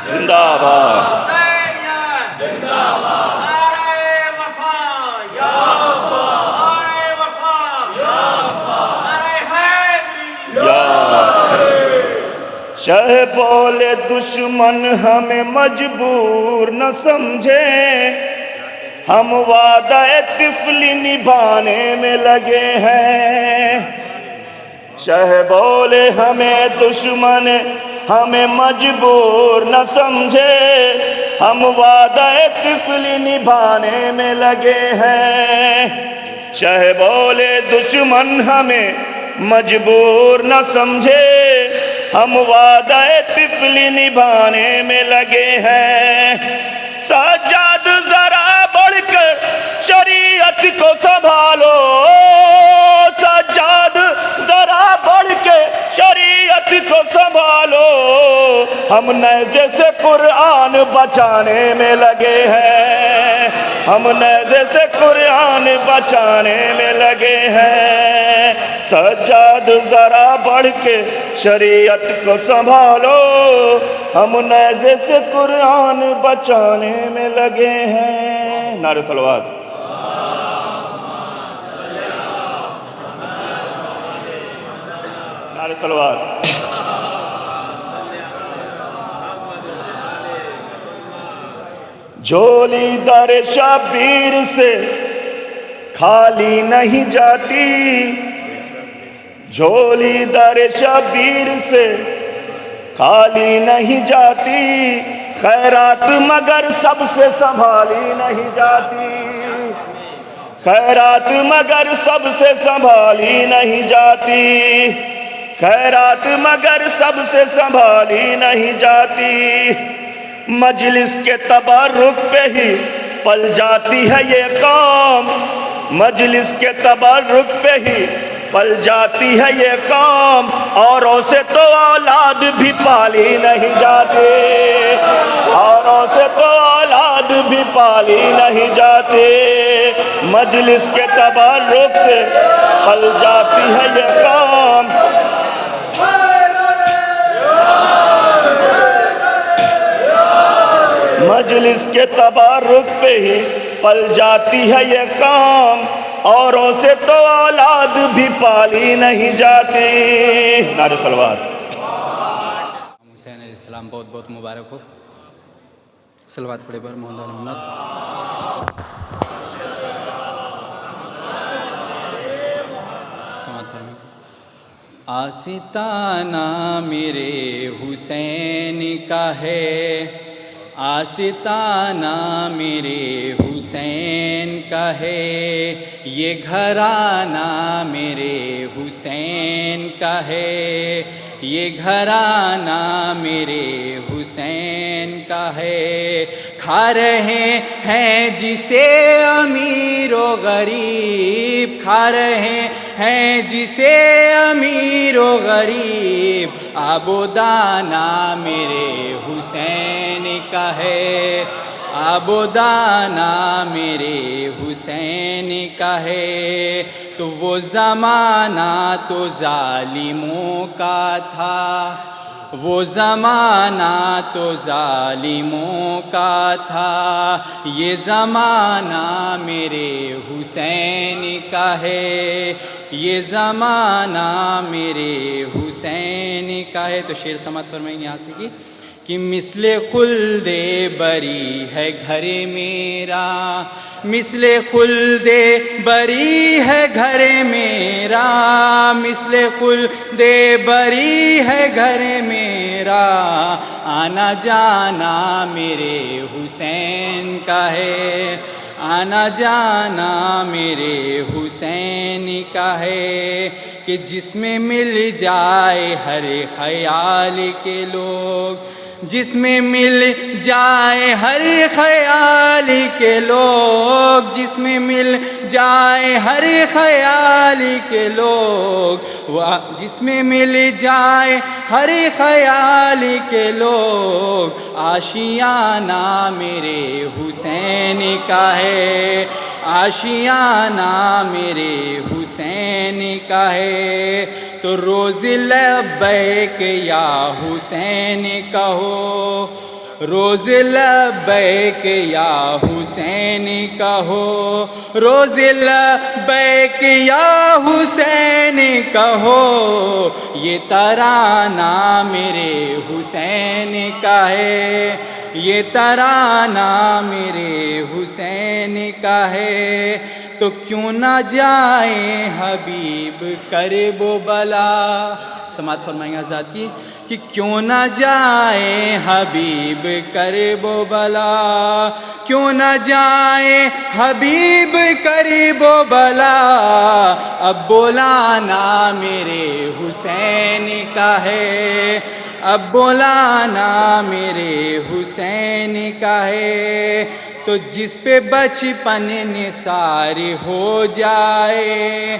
I: زندہ باد، شہ بولے دشمن ہمیں مجبور نہ سمجھے، ہم وعدہ طفلی نبھانے میں لگے ہیں۔ شہ بولے ہمیں دشمن ہمیں مجبور نہ سمجھے، ہم وعدہ طفلی نبھانے میں لگے ہیں۔ شہ بولے دشمن ہمیں مجبور نہ سمجھے، ہم وعدہ طفلی نبھانے میں لگے ہیں۔ سجاد ذرا بڑھ کر شریعت کو سنبھالو، سجاد ذرا بڑھ کے شریعت کو سنبھالو، ہم نیزے سے قرآن بچانے میں لگے ہیں، ہم نیزے سے قرآن بچانے میں لگے ہیں۔ سجاد ذرا بڑھ کے شریعت کو سنبھالو، ہم نیزے سے قرآن بچانے میں لگے ہیں۔ نعرہ صلوات۔ نعرہ صلوات۔ جھولی در شبیر سے خالی نہیں جاتی، جھولی در شبیر سے خالی نہیں جاتی، خیرات مگر سب سے سنبھالی نہیں جاتی، خیرات مگر سب سے سنبھالی نہیں جاتی، خیرات مگر سب سے سنبھالی نہیں جاتی۔ مجلس کے تبرک پہ ہی پل جاتی ہے یہ قوم، مجلس کے تبرک پہ ہی پل جاتی ہے یہ قوم، اوروں سے تو اولاد بھی پالی نہیں جاتی، اوروں سے تو اولاد بھی پالی نہیں جاتی۔ مجلس کے تبرک سے پل جاتی ہے یہ قوم، مجلس کے تبرک پہ ہی پل جاتی ہے یہ قوم، اوروں سے تو اولاد بھی پالی نہیں جاتی۔ نعرہ صلوات۔
J: حسین علیہ السلام بہت بہت مبارک ہو۔ صلوات پڑھے پر محمد محمد۔ سماعت فرمائیں۔ آستانہ میرے حسین کا ہے، آستانہ میرے حسین کا ہے، یہ گھرانہ میرے حسین کا ہے، یہ گھرانہ میرے حسین کا ہے۔ کھا رہے ہیں جسے امیر و غریب، کھا رہے ہیں جسے امیر و غریب، آب و دانہ میرے حسین کا ہے، آبودانہ میرے حسین کا ہے، تو وہ زمانہ تو ظالموں کا تھا، وہ زمانہ تو ظالموں کا تھا، یہ زمانہ میرے حسین کا ہے، یہ زمانہ میرے حسین کا ہے۔ تو شعر سماعت فرمائیں یہاں سے کہ مثل خلد بری ہے گھر میرا، مثل خلد بری ہے گھر میرا، مثل خلد بری ہے گھر میرا، آنا جانا میرے حسین کا ہے، آنا جانا میرے حسین کا ہے، کہ جس میں مل جائے ہر خیال کے لوگ، جس میں مل جائے ہر خیال کے لوگ، جس میں مل جائے ہر خیال کے لوگ، جس میں مل جائے ہر خیال کے لوگ، آشیانہ میرے حسین کا ہے، آشیانہ میرے حسین کا ہے۔ تو روز لبیک یا حسین کہو، روز لبیک یا حسین کہو، روز لبیک یا حسین کہو، یہ ترانہ میرے حسین کا ہے، یہ ترانہ میرے حسین کا ہے۔ تو کیوں نہ جائیں حبیب کرب و بلا، سماعت فرمائیں حضرات کی، کہ کیوں نہ جائیں حبیب کرب و بلا، کیوں نہ جائیں حبیب کرب و بلا، اب بلانا میرے حسین کا ہے، اب بلانا میرے حسین کا ہے۔ تو جس پہ بچپن نثار ہو جائے،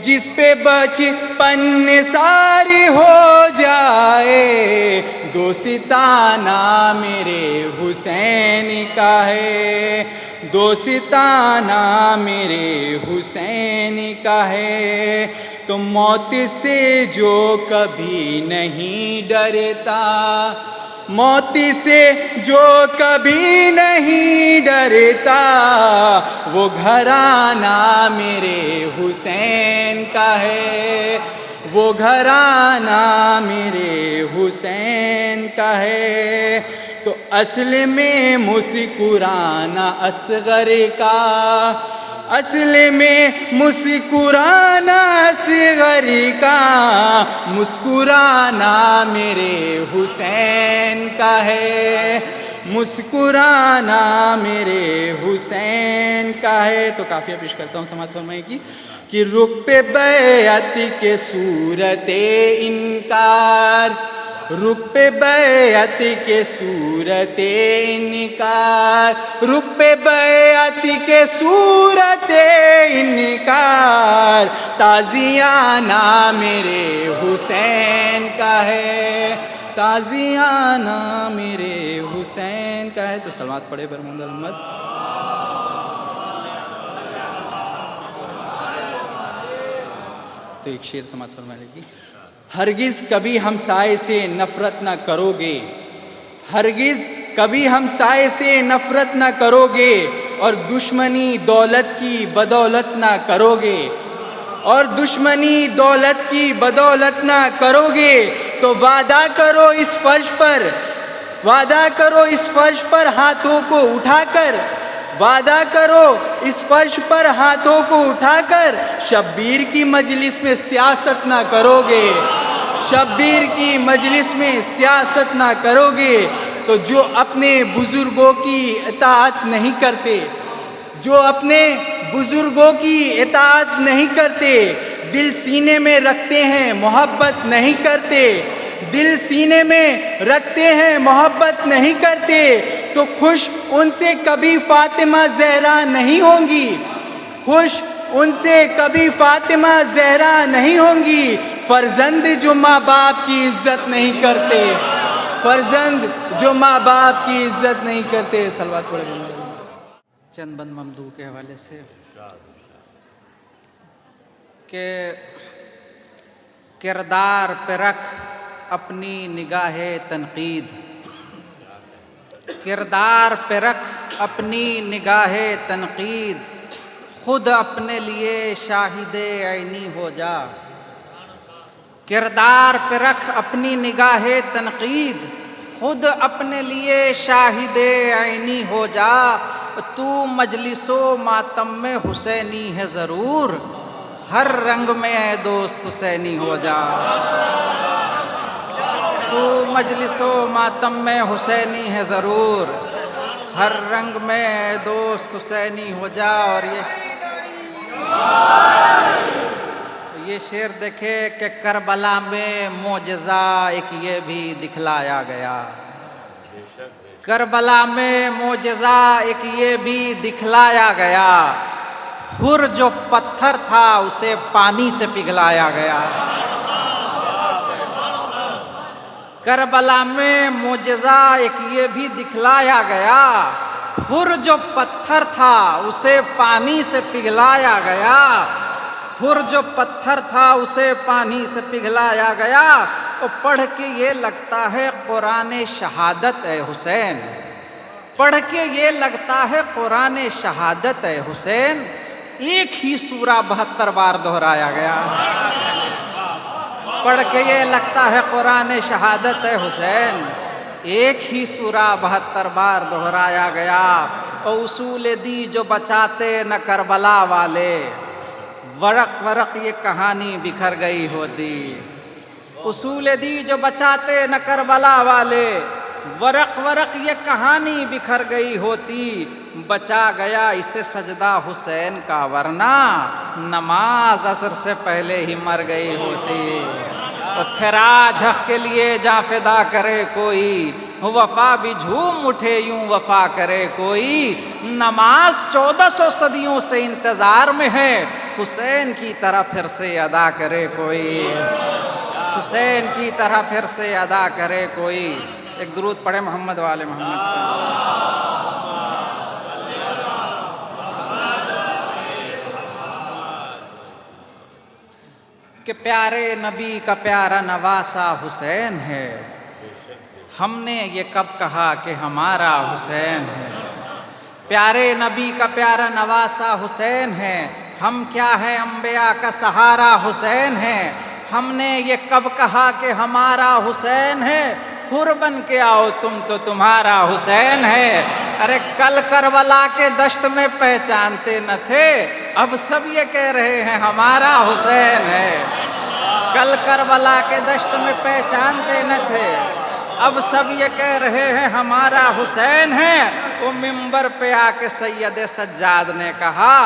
J: جس پہ بچپن نثار ہو جائے، دوستانہ میرے حسین کا ہے، دوستانہ میرے حسین کا ہے۔ تو موت سے جو کبھی نہیں ڈرتا، موت سے جو کبھی نہیں ڈرتا، وہ گھرانہ میرے حسین کا ہے، وہ گھرانہ میرے حسین کا ہے۔ تو اصل میں مسکرانا اصغر کا، اصل میں مسکرانا اصغر کا، مسکرانا میرے حسین کا ہے، مسکرانا میرے حسین کا ہے۔ تو کافیہ پیش کرتا ہوں سماعت فرمائیں کہ رخ پہ بیعت کے صورت انکار، رخ پہ بیعت کے صورت انکار، رخ پہ بیعت کے صورت انکار، تازیانہ میرے حسین کا ہے، تازیانہ میرے حسین کا ہے۔ تو سلوات پڑھے بر محمد۔ تو ایک شعر سماعت فرمائے گی، ہرگز کبھی ہمسائے سے نفرت نہ کرو گے، ہرگز کبھی ہمسائے سے نفرت نہ کرو گے، اور دشمنی دولت کی بدولت نہ کرو گے، اور دشمنی دولت کی بدولت نہ کرو گے۔ تو وعدہ کرو اس فرش پر، وعدہ کرو اس فرش پر ہاتھوں کو اٹھا کر، وعدہ کرو اس فرش پر ہاتھوں کو اٹھا کر، شبیر کی مجلس میں سیاست نہ کرو گے، شبیر کی مجلس میں سیاست نہ کرو گے۔ تو جو اپنے بزرگوں کی اطاعت نہیں کرتے، جو اپنے بزرگوں کی اطاعت نہیں کرتے، دل سینے میں رکھتے ہیں محبت نہیں کرتے، دل سینے میں رکھتے ہیں محبت نہیں کرتے، تو خوش ان سے کبھی فاطمہ زہرا نہیں ہوں گی، خوش ان سے کبھی فاطمہ زہرا نہیں ہوں گی۔ فرزند جو ماں باپ کی عزت نہیں کرتے، فرزند جو ماں باپ کی عزت نہیں کرتے. صلوات پڑھیں.
K: چند بند ممدوح کے حوالے سے کہ کردار پہ رکھ اپنی نگاہ تنقید، کردار پہ رکھ اپنی نگاہ تنقید، خود اپنے لیے شاہد عینی ہو جا. کردار پہ رکھ اپنی نگاہ تنقید، خود اپنے لیے شاہد عینی ہو جا. تو مجلس و ماتم میں حسینی ہے ضرور، ہر رنگ میں اے دوست حسینی ہو جا. تو مجلس و ماتم میں حسینی ہے ضرور، ہر رنگ میں اے دوست حسینی ہو جا. اور یہ شعر دیکھے کہ کربلا میں معجزہ ایک یہ بھی دکھلایا گیا. کربلا میں معجزہ ایک یہ بھی دکھلایا گیا. حر جو پتھر تھا اسے پانی سے پگھلایا گیا. کربلا میں معجزہ ایک یہ بھی دکھلایا گیا. حر جو پتھر تھا اسے پانی سے پگھلایا گیا. حر جو پتھر تھا اسے پانی سے پگھلایا گیا. اور پڑھ کے یہ لگتا ہے قرآن شہادت اے حسین، پڑھ کے یہ لگتا ہے قرآن شہادت اے حسین. ایک ہی سورہ 72 بار دہرایا گیا. پڑھ کے یہ لگتا ہے قرآن شہادت اے حسین، ایک ہی سورہ 72 بار دہرایا گیا. اور اصول دی جو بچاتے نہ کربلا والے، ورق ورق یہ کہانی بکھر گئی ہوتی. اصول دی جو بچاتے نہ کربلا والے، ورق ورق یہ کہانی بکھر گئی ہوتی. بچا گیا اسے سجدہ حسین کا، ورنہ نماز عصر سے پہلے ہی مر گئی ہوتی. تو پھر آج حق کے لیے جاں فدا کرے کوئی، وفا بھی جھوم اٹھے یوں وفا کرے کوئی. نماز 1400 صدیوں سے انتظار میں ہے، حسین کی طرح پھر سے ادا کرے کوئی، حسین کی طرح پھر سے ادا کرے کوئی. ایک درود پڑھے محمد والے محمد کہ پیارے نبی کا پیارا نواسا حسین ہے. ہم نے یہ کب کہا کہ ہمارا حسین ہے. پیارے نبی کا پیارا نواسا حسین ہے. ہم کیا ہے انبیاء کا سہارا حسین ہے. ہم نے یہ کب کہا کہ ہمارا حسین ہے. حر بن کے آؤ تم تو تمہارا حسین ہے. ارے کل کربلا کے دشت میں پہچانتے نہ تھے، اب سب یہ کہہ رہے ہیں ہمارا حسین ہے. کل کربلا کے دشت میں پہچانتے نہ تھے، اب سب یہ کہہ رہے ہیں ہمارا حسین ہے. وہ ممبر پہ آ کے سید سجاد نے کہا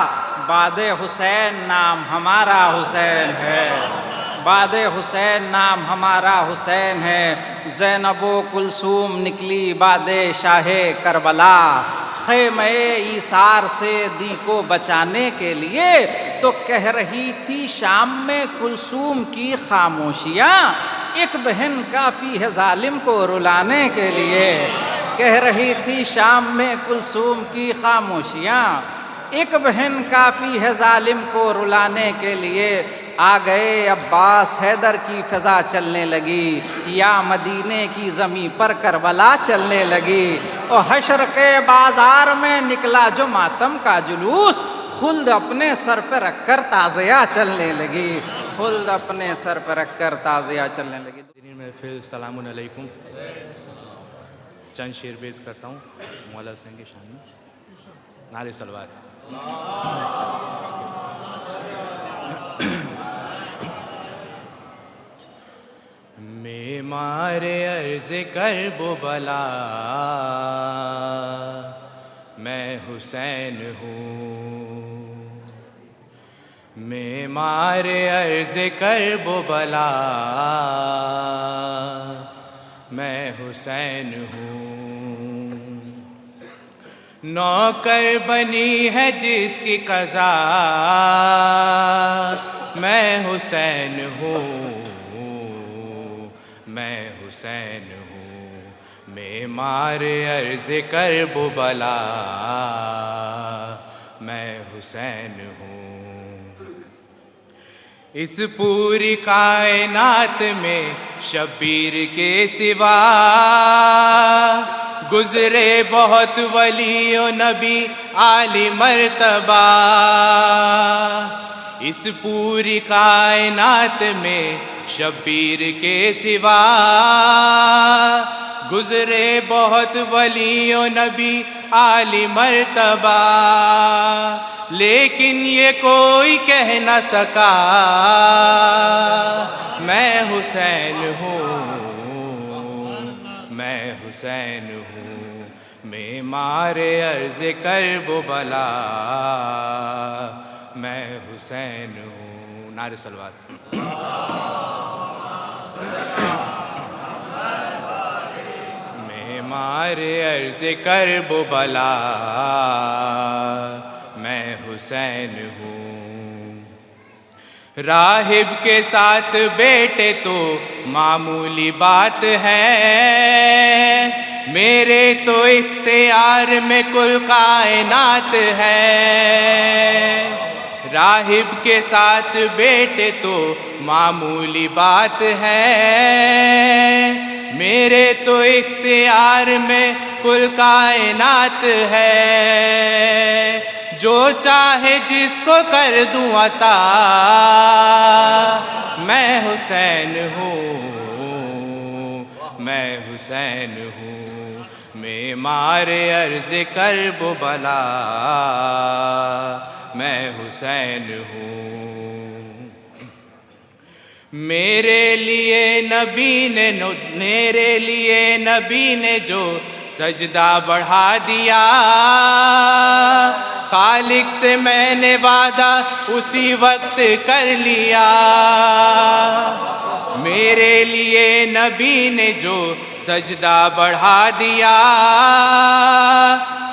K: باد حسین نام ہمارا حسین ہے، باد حسین نام ہمارا حسین ہے. زینب و کلثوم نکلی باد شاہ کربلا، خیمہ ایثار سے دی کو بچانے کے لیے. تو کہہ رہی تھی شام میں کلثوم کی خاموشیاں، ایک بہن کافی ہے ظالم کو رلانے کے لیے. کہہ رہی تھی شام میں کلثوم کی خاموشیاں، ایک بہن کافی ہے ظالم کو رلانے کے لیے. آ گئے عباس حیدر کی فضا چلنے لگی، یا مدینے کی زمیں پر کربلا چلنے لگی. اور حشر کے بازار میں نکلا جو ماتم کا جلوس، خلد اپنے سر پہ رکھ کر تازیہ چلنے لگی، خلد اپنے سر پہ رکھ کر تازیہ چلنے لگی.
L: محفل السلام علیکم. چند شعر پیش کرتا ہوں مولا حسین کے شان میں. نعرہ صلوات. معمار عرض کرب و بلا میں حسین ہوں، معمار عرض کرب و بلا میں حسین ہوں. نوکر بنی ہے جس کی قضا میں حسین ہوں، میں حسین ہوں. معمار عرض کرب و بلا میں حسین ہوں. اس پوری کائنات میں شبیر کے سوا گزرے بہت ولی و نبی عالی مرتبہ. اس پوری کائنات میں شبیر کے سوا گزرے بہت ولی و نبی عالی مرتبہ. لیکن یہ کوئی کہہ نہ سکا میں حسین ہوں، میں حسین ہوں. معمار عرض کرب و بلا میں حسین ہوں. نعرہ صلوات. معمار عرض کرب و بلا میں حسین ہوں. راہب کے ساتھ بیٹے تو معمولی بات ہے، میرے تو اختیار میں کل کائنات ہے. راہب کے ساتھ بیٹے تو معمولی بات ہے، میرے تو اختیار میں کل کائنات ہے. جو چاہے جس کو کر دوں عطا میں حسین ہوں، میں حسین ہوں. معمار عرض کرب و بلا میں حسین ہوں. میرے لیے نبی نے جو سجدہ بڑھا دیا، خالق سے میں نے وعدہ اسی وقت کر لیا. میرے لیے نبی نے جو سجدہ بڑھا دیا،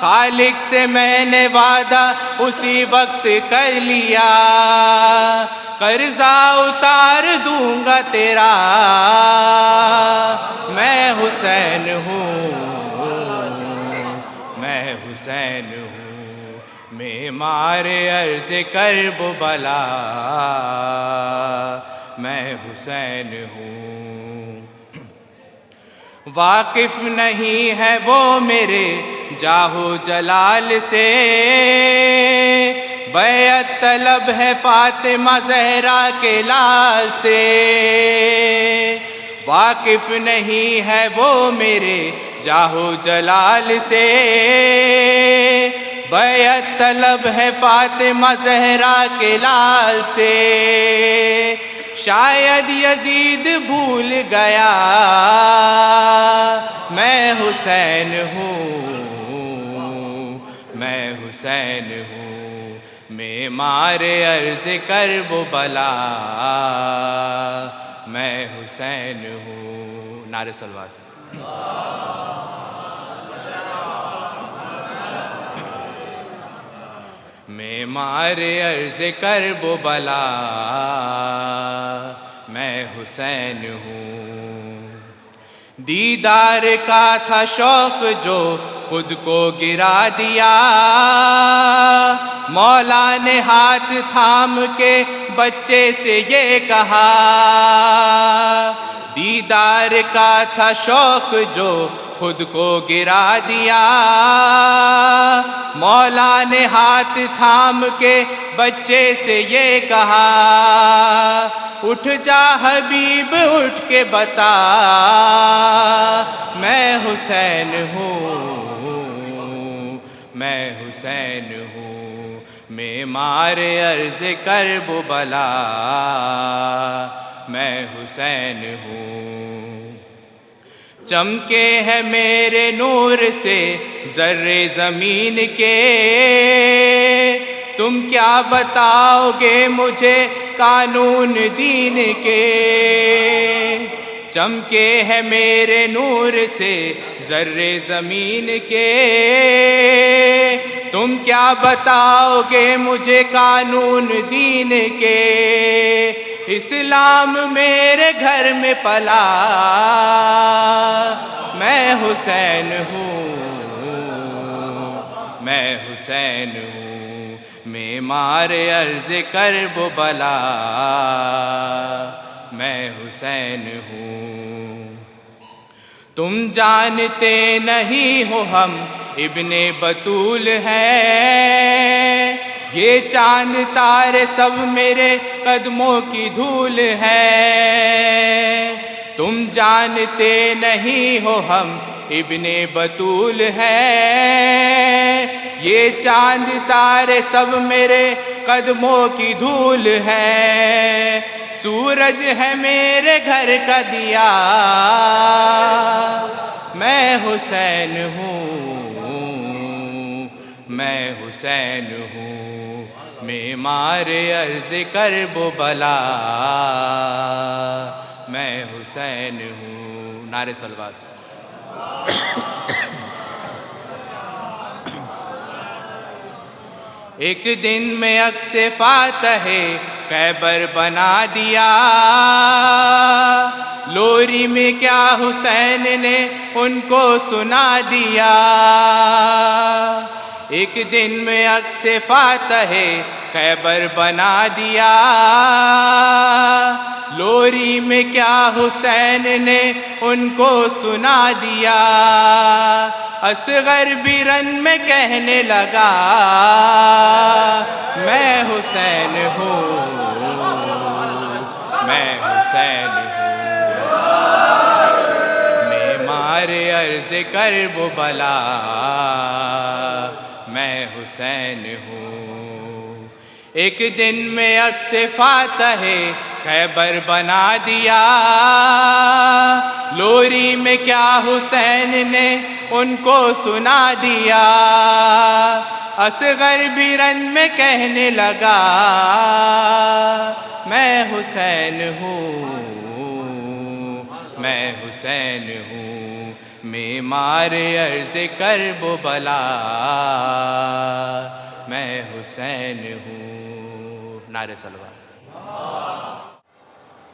L: خالق سے میں نے وعدہ اسی وقت کر لیا. قرضہ اتار دوں گا تیرا میں حسین ہوں، میں حسین ہوں. معمار عرض کرب و بلا میں حسین ہوں. واقف نہیں ہے وہ میرے جاہو جلال سے، بیعت طلب ہے فاطمہ زہرا کے لال سے. واقف نہیں ہے وہ میرے جاہو جلال سے، بیعت طلب ہے فاطمہ زہرا کے لال سے. شاید یزید بھول گیا میں حسین ہوں، میں حسین ہوں. معمار عرض کرب و بلا میں حسین ہوں. نعرہ صلوات. معمار عرض کرب و بلا میں حسین ہوں. دیدار کا تھا شوق جو خود کو گرا دیا، مولا نے ہاتھ تھام کے بچے سے یہ کہا. دیدار کا تھا شوق جو خود کو گرا دیا، مولا نے ہاتھ تھام کے بچے سے یہ کہا. اٹھ جا حبیب اٹھ کے بتا میں حسین ہوں، میں حسین ہوں. معمار عرض کرب و بلا میں حسین ہوں. چمکے ہیں میرے نور سے ذرے زمین کے، تم کیا بتاؤ گے مجھے قانون دین کے. چمکے ہیں میرے نور سے ذرے زمین کے، تم کیا بتاؤ گے مجھے قانون دین کے. اسلام میرے گھر میں پلا، میں حسین ہوں، میں حسین ہوں، معمار عرض کرب و بلا، میں حسین ہوں۔ تم جانتے نہیں ہو ہم ابن بطول ہیں، یہ چاند تارے سب میرے قدموں کی دھول ہے۔ تم جانتے نہیں ہو ہم ابن بطول ہیں، یہ چاند تارے سب میرے قدموں کی دھول ہے۔ سورج ہے میرے گھر کا دیا، میں حسین ہوں، میں حسین ہوں، معمار عرض کرب و بلا، میں حسین ہوں۔ نعرے صلوات۔ ایک دن میں عکس فاتح خیبر بنا دیا، لوری میں کیا حسین نے ان کو سنا دیا۔ ایک دن میں عکس فاتح خیبر بنا دیا، لوری میں کیا حسین نے ان کو سنا دیا۔ اصغر بھی رن میں کہنے لگا، میں حسین ہوں، میں حسین ہوں، معمار عرض کرب و بلا، میں حسین ہوں۔ ایک دن میں عکس فاتح خیبر بنا دیا، لوری میں کیا حسین نے ان کو سنا دیا۔ اصغر بھی رن میں کہنے لگا، میں حسین ہوں، میں حسین ہوں، معمار عرض کرب و بلا، میں حسین ہوں۔ نعرے صلوات۔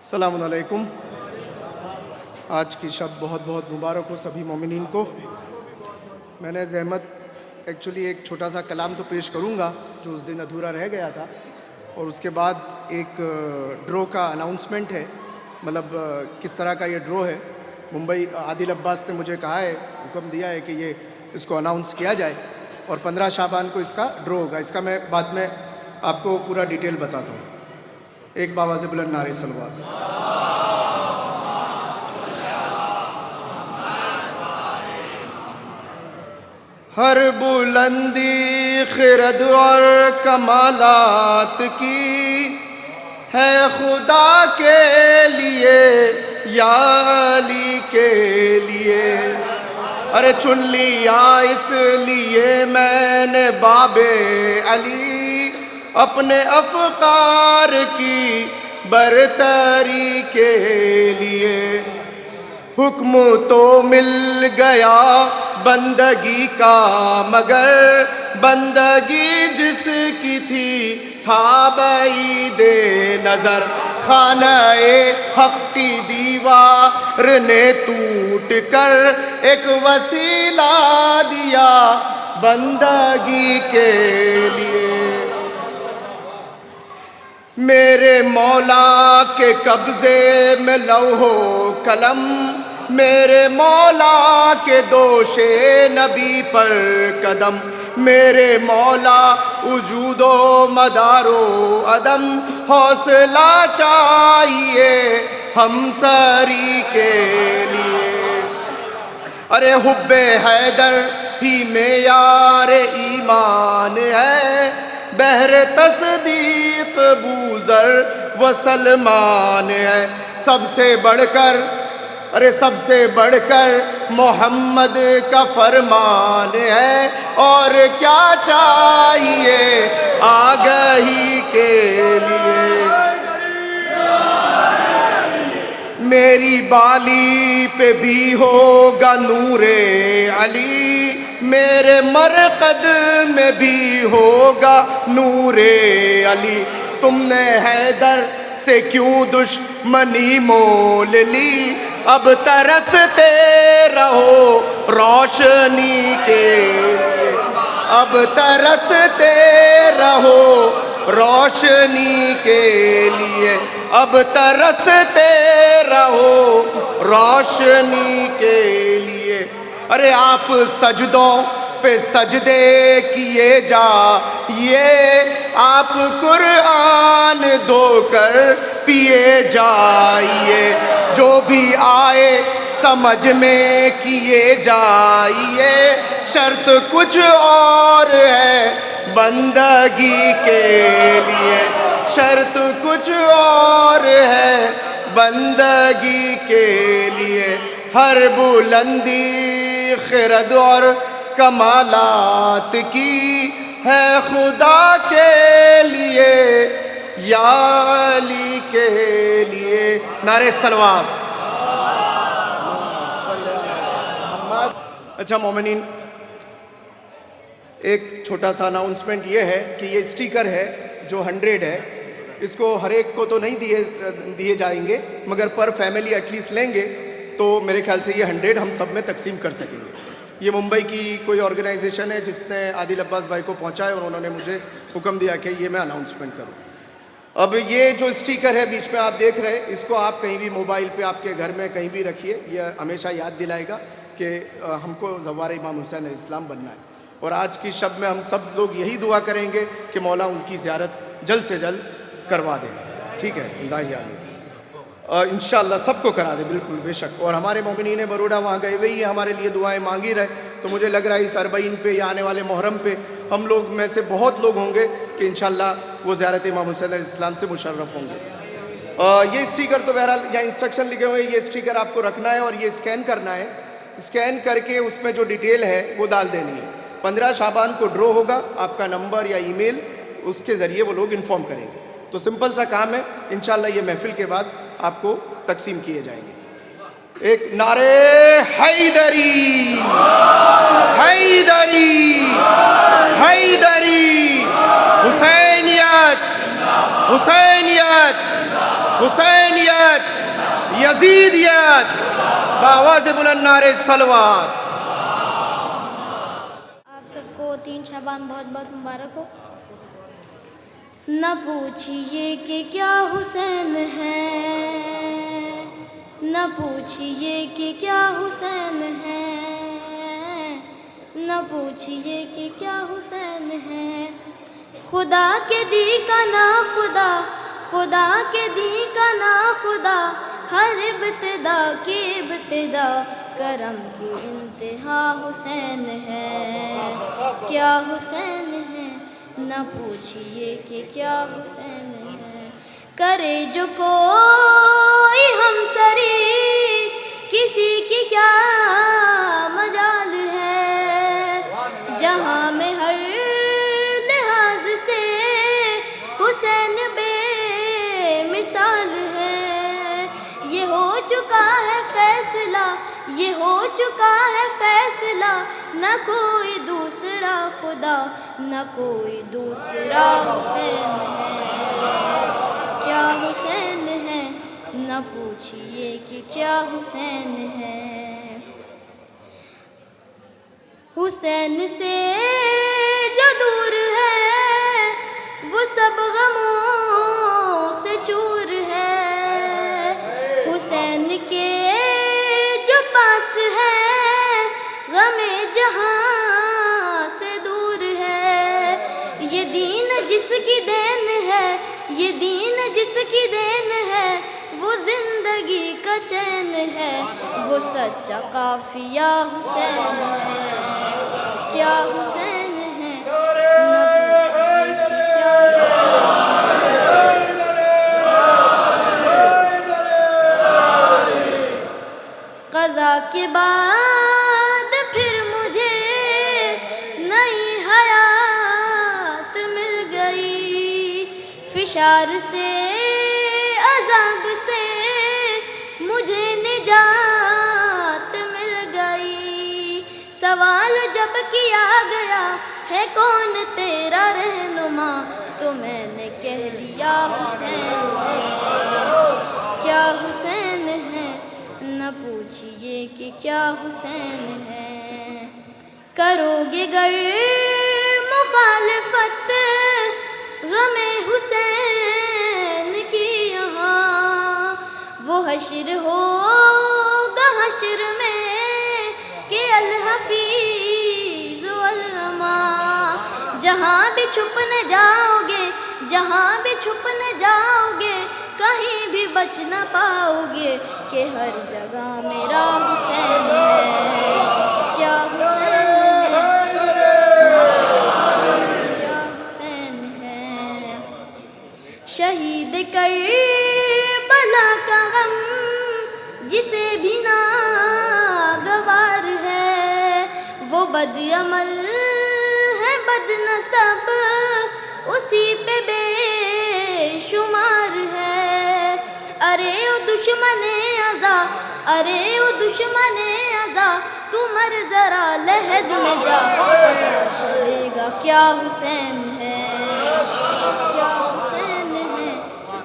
M: السلام علیکم۔ آج کی شب بہت بہت مبارک ہو سبھی مومنین کو۔ میں نے زحمت ایکچولی ایک چھوٹا سا کلام تو پیش کروں گا جو اس دن ادھورا رہ گیا تھا، اور اس کے بعد ایک ڈرو کا اناؤنسمنٹ ہے، مطلب کس طرح کا یہ ڈرو ہے۔ ممبئی عادل عباس نے مجھے کہا ہے، حکم دیا ہے کہ یہ اس کو اناؤنس کیا جائے، اور 15 شعبان کو اس کا ڈرو ہوگا۔ اس کا میں بعد میں آپ کو پورا ڈیٹیل بتاتا ہوں۔ ایک بآواز بلند نعرے صلوات۔ ہر بلندی خرد اور کمالات کی ہے خدا کے لیے یا علی کے لیے، ارے چن لیا اس لیے میں نے باب علی اپنے افکار کی برتری کے لیے۔ حکم تو مل گیا بندگی کا، مگر بندگی جس کی تھی تھا بعید نظر۔ خانہ حق کی دیوار نے ٹوٹ کر ایک وسیلہ دیا بندگی کے لیے۔ میرے مولا کے قبضے میں لوح و قلم، میرے مولا کے دوش نبی پر قدم، میرے مولا وجود و مدار و عدم، حوصلہ چاہیے ہم سری کے لیے۔ ارے حب حیدر ہی معیار ایمان ہے، بحر تصدیق بوذر و سلمان ہے۔ سب سے بڑھ کر، ارے سب سے بڑھ کر محمد کا فرمان ہے، اور کیا چاہیے آگہی کے لیے۔ میری بالی پہ بھی ہوگا نور علی، میرے مرقد میں بھی ہوگا نور علی۔ تم نے حیدر سے کیوں دشمنی مول لی، اب ترستے رہو روشنی کے لیے، اب ترستے رہو روشنی کے لیے، اب ترستے رہو روشنی کے لیے۔ ارے آپ سجدوں پہ سجدے کیے جائیے، آپ قرآن دھو کر پیے جائیے، جو بھی آئے سمجھ میں کیے جائیے، شرط کچھ اور ہے بندگی کے لیے، شرط کچھ اور ہے بندگی کے لیے۔ ہر بلندی خرد اور کمالات کی ہے خدا کے لیے یا علی کے لیے۔ نعرہ صلوات۔ اچھا مومنین، ایک چھوٹا سا اناؤنسمنٹ یہ ہے کہ یہ اسٹیکر ہے جو 100 ہے، اس کو ہر ایک کو تو نہیں دیے جائیں گے، مگر پر فیملی ایٹ لیسٹ لیں گے تو میرے خیال سے یہ 100 ہم سب میں تقسیم کر سکیں گے۔ یہ ممبئی کی کوئی آرگنائزیشن ہے جس نے عادل عباس بھائی کو پہنچا ہے اور انہوں نے مجھے حکم دیا کہ یہ میں اناؤنسمنٹ کروں۔ اب یہ جو اسٹیکر ہے بیچ میں آپ دیکھ رہے، اس کو آپ کہیں بھی موبائل پہ آپ کے گھر میں کہیں بھی رکھیے، یہ ہمیشہ یاد دلائے گا کہ ہم کو زوار امام حسین علیہ السلام بننا ہے، اور آج کی شب میں ہم سب لوگ یہی دعا کریں گے کہ مولا ان کی زیارت جلد سے جلد کروا دیں۔ ٹھیک ہے، الہی آمین۔ انشاءاللہ سب کو کرا دے، بالکل بے شک۔ اور ہمارے مومنین بروڈا وہاں گئے ہوئے ہی ہمارے لیے دعائیں مانگی رہے، تو مجھے لگ رہا ہے اس 40 پہ یا آنے والے محرم پہ ہم لوگ میں سے بہت لوگ ہوں گے کہ انشاءاللہ وہ زیارت امام حسین علیہ السلام سے مشرف ہوں گے۔ یہ اسٹیکر تو بہرحال یہاں انسٹرکشن لکھے ہوئے، یہ اسٹیکر آپ کو رکھنا ہے اور یہ اسکین کرنا ہے، اسکین کر کے اس میں جو ڈیٹیل ہے وہ ڈال دینی ہے۔ 15 شعبان کو ڈرو ہوگا، آپ کا نمبر یا ای میل، اس کے ذریعے وہ لوگ انفارم کریں گے۔ تو سمپل سا کام ہے، انشاءاللہ یہ محفل کے بعد آپ کو تقسیم کیے جائیں گے۔ ایک نعرے حیدری، حیدری، حیدری، حسینیت، حسینیت، حسینیت، یزیدیت، بآواز بلند نعرے صلوات۔
A: آپ سب کو 3 شعبان بہت بہت مبارک ہو۔ نہ پوچھئے کہ کیا حسین ہے، نہ پوچھئے کہ کیا حسین ہے، نہ پوچھئے کہ کیا حسین ہے، خدا کے دی کا نا خدا، خدا کے دی کا نا خدا، ہر ابتدا کی ابتدا، کرم کی انتہا حسین ہے، کیا حسین ہے، نہ پوچھئے کہ کیا حسین ہے، کرے جو کوئی ہم سری، کسی کی کیا مجال ہے، جہاں میں ہر لحاظ سے حسین بے مثال ہے، یہ ہو چکا ہے فیصلہ، یہ ہو چکا ہے فیصلہ، نہ کوئی دوسرا خدا، نہ کوئی دوسرا حسین ہے، کیا حسین ہے، نہ پوچھئے کہ کیا حسین ہے، حسین سے جو دور ہے وہ سب غموں سے چور ہے، حسین کے جو پاس ہے غم جہاں سے دور ہے، یہ دین جس کی دین ہے، یہ دین جس کی دین ہے، وہ زندگی کا چین ہے، وہ سچا قافیہ حسین ہے، کیا حسین ہے، نہ پوچھئے کہ کیا حسین ہے، قضا کے بعد پھر مجھے نئی حیات مل گئی، فشار سے عذاب سے مجھے نجات مل گئی، سوال جب کیا گیا ہے کون تیرا رہنما، تو میں نے کہہ دیا حسین ہے، پوچھئے کہ کیا حسین ہے. کرو گے گر مخالفت غم حسین کی یہاں، وہ حشر ہوگا حشر میں کہ الحفیظ والعما. جہاں بھی چھپ نہ جاؤ گے، جہاں بھی چھپ نہ جاؤ گے، کہیں بھی بچ نہ پاؤ گے کہ ہر جگہ میرا حسین ہے. کیا حسین ہے، کیا حسین ہے. شہید کربلا کا غم جسے بھی ناگوار ہے، وہ بد عمل ہے بد نسب اسی پہ بے شمار ہے. ارے او دشمن ازا، ارے او دشمن ازا، تو مر ذرا لحد میں جا، پتہ چلے گا کیا حسین ہے. کیا حسین ہے،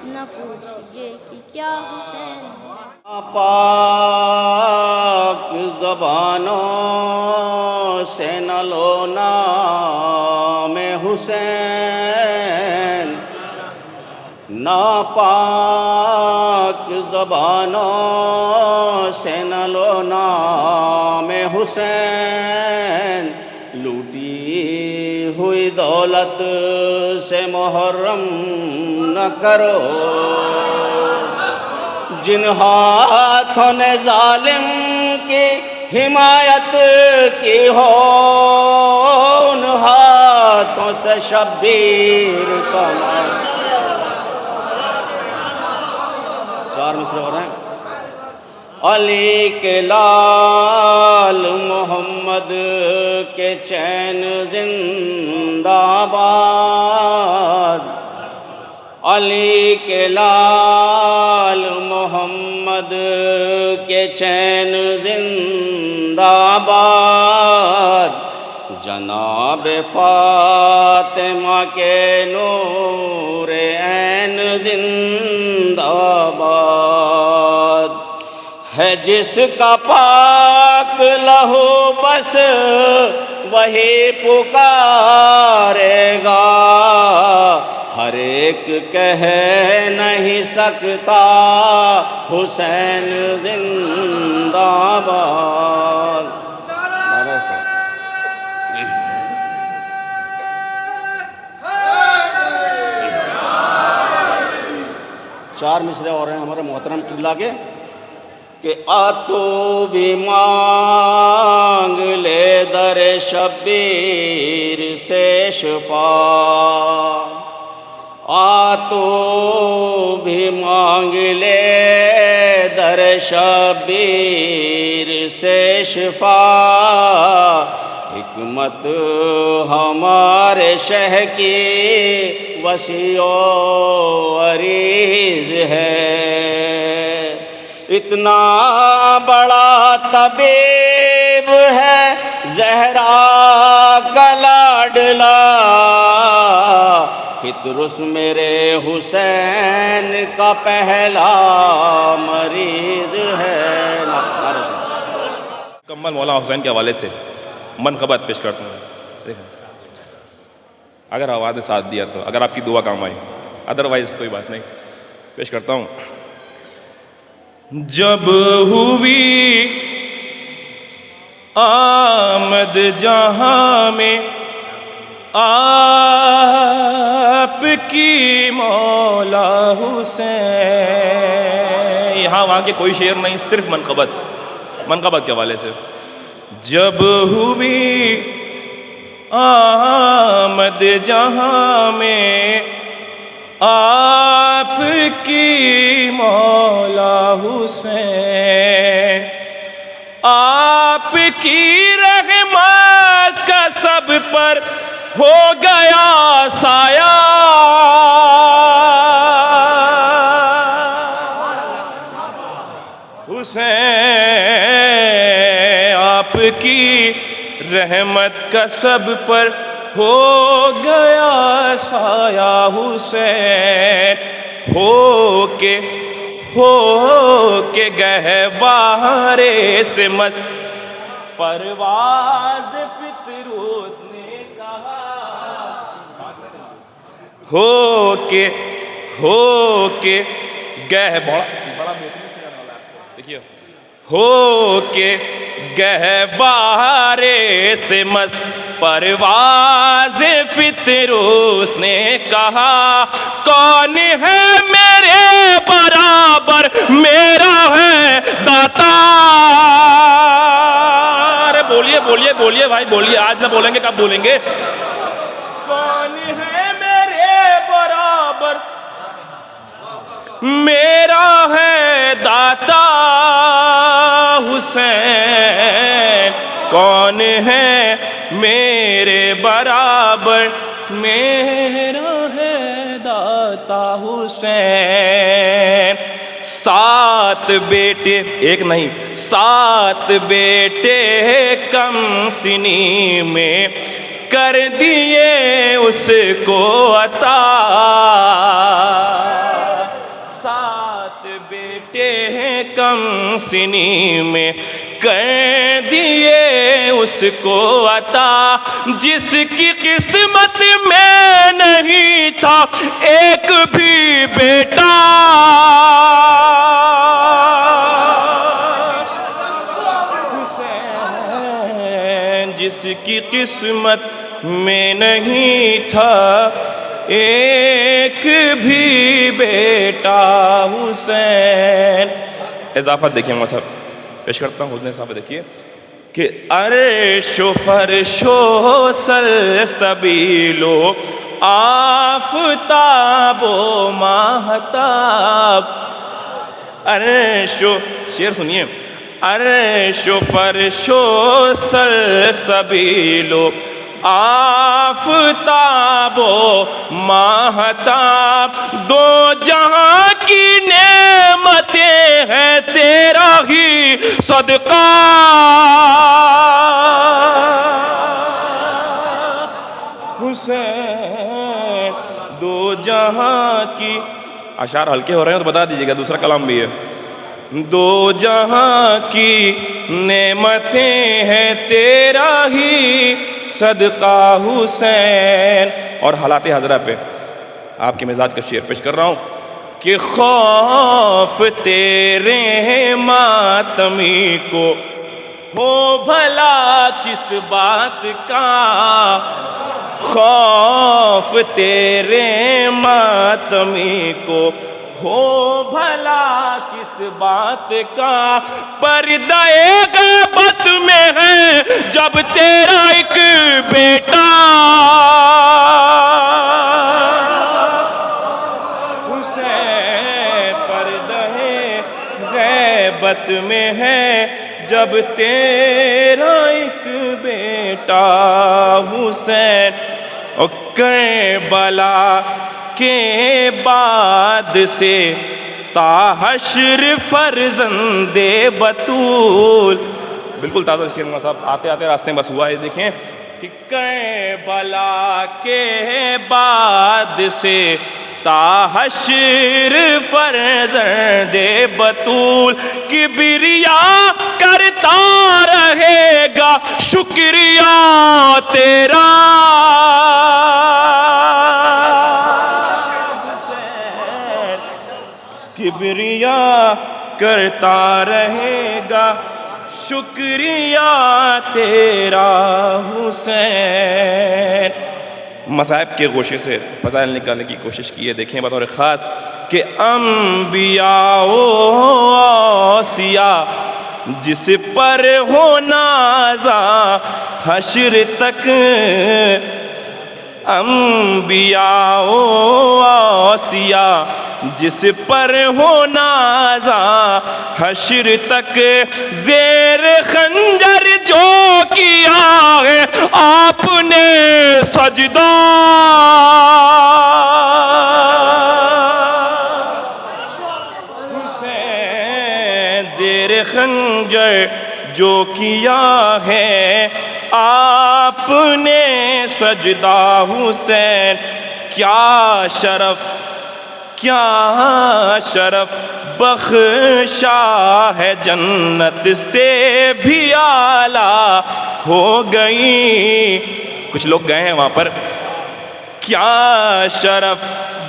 A: نہ پوچھئے کہ کیا حسین ہے.
I: پاک زبانوں سے نہ لو نام حسین، ناپاک زبانوں سے نہ لو نام حسین. لوٹی ہوئی دولت سے محرم نہ کرو، جن ہاتھوں نے ظالم کی حمایت کی ہو، ان ہاتھوں سے شبیر کا نام. چار مصرے ہو رہے ہیں. علی کے لال محمد کے چین زندہ باد، علی کے لال محمد کے چین زندہ باد. جناب فاطمہ کے نور عین زندہ باد. ہے جس کا پاک لہو بس وہی پکارے گا، ہر ایک کہہ نہیں سکتا حسین زندہ باد. چار مصرے اور ہیں ہمارے محترم قبلہ کے کہ آ تو بھی مانگ لے در شبیر سے شفا، آ تو بھی مانگ لے در شبیر سے شفا. حکمت ہمارے شہ کی وسیع و عریض ہے، اتنا بڑا طبیب ہے زہرا کا لاڈلا، فطرس میرے حسین کا پہلا مریض ہے.
N: مکمل مولانا حسین کے حوالے سے منقبت پیش کرتا ہوں. دیکھیں اگر آواز نے ساتھ دیا تو، اگر آپ کی دعا کام آئی، ادروائز کوئی بات نہیں. پیش کرتا ہوں. جب ہوئی آمد جہاں میں آپ کی مولا حسین، یہاں وہاں کے کوئی شعر نہیں، صرف منقبت کے حوالے سے. جب ہوئی آمد جہاں میں آپ کی مولا حسین، آپ کی رحمت کا سب پر ہو گیا سایہ، حسین آپ کی رحمت کا سب پر ہو گیا سایہ، حسین ہو کے گہوارے سے مست پرواز فطروس نے کہا، ہو کے بڑا بہترین سے گانے والا ہے، دیکھیے، ہو کے گہوارے سے مست پرواز فطروس نے کہا، کون ہے میرے برابر میرا ہے داتا۔ بولیے بولیے بولیے بھائی بولیے، آج نہ بولیں گے کب بولیں گے؟ کون ہے میرے برابر میرا ہے داتا حسین، کون ہے میرے برابر میرا ہے داتا حسین۔ 7 بیٹے، ایک نہیں 7 بیٹے کم سنی میں کر دیے اس کو عطا، 7 بیٹے کم سنی میں کر دیے اس کو عطا، جس کی قسمت میں نہیں تھا ایک بھی بیٹا، جس کی قسمت میں نہیں تھا ایک بھی بیٹا حسین۔ اضافہ دیکھیں گا صاحب، پیش کرتا ہوں حسن اضافہ دیکھیے کہ عرش و فرش و سلسبیل و آفتاب و ماہتاب، عرش و، شعر سنیے، عرش و فرش و سلسبیل و آفتاب و ماہتاب، دو جہاں کی نعمتیں ہیں تیرا ہی صدقہ، حسین دو جہاں کی، اشعار ہلکے ہو رہے ہیں تو بتا دیجیے گا، دوسرا کلام بھی ہے، دو جہاں کی نعمتیں ہیں تیرا ہی صدقہ حسین۔ اور حالات حاضرہ پہ آپ کے مزاج کا شعر پیش کر رہا ہوں کہ خوف تیرے ماتمی کو ہو بھلا کس بات کا، خوف تیرے ماتمی کو ہو بھلا کس بات کا، پردہ غیبت میں ہے جب تیرا ایک بیٹا، حسین پردہ غیبت میں ہے جب تیرا ایک بیٹا حسین۔ اور کربلا کے بعد سے تا حشر فرزند بطول، بالکل تازہ شعر صاحب، آتے آتے راستے میں بس ہوا ہے، دیکھیں کہ کربلا کے بعد سے تا حشر فرزند بطول، کبریا کرتا رہے گا شکریہ تیرا، کبریا کرتا رہے گا شکریہ تیرا حسین۔ مصائب کے گوشے سے فضائل نکالنے کی کوشش کی ہے، دیکھیں بطور خاص کہ انبیاء و اوصیاء جس پر ہو نازا حشر تک، انبیاء و اوصیاء جس پر ہو نازا حشر تک، زیر خنجر جو کیا ہے آپ نے سجدہ، حسین زیر خنجر جو کیا ہے آپ نے سجدہ، حسین کیا شرف کیا شرف بخشا ہے جنت سے بھی اعلیٰ ہو گئی. کچھ لوگ گئے ہیں وہاں پر. کیا شرف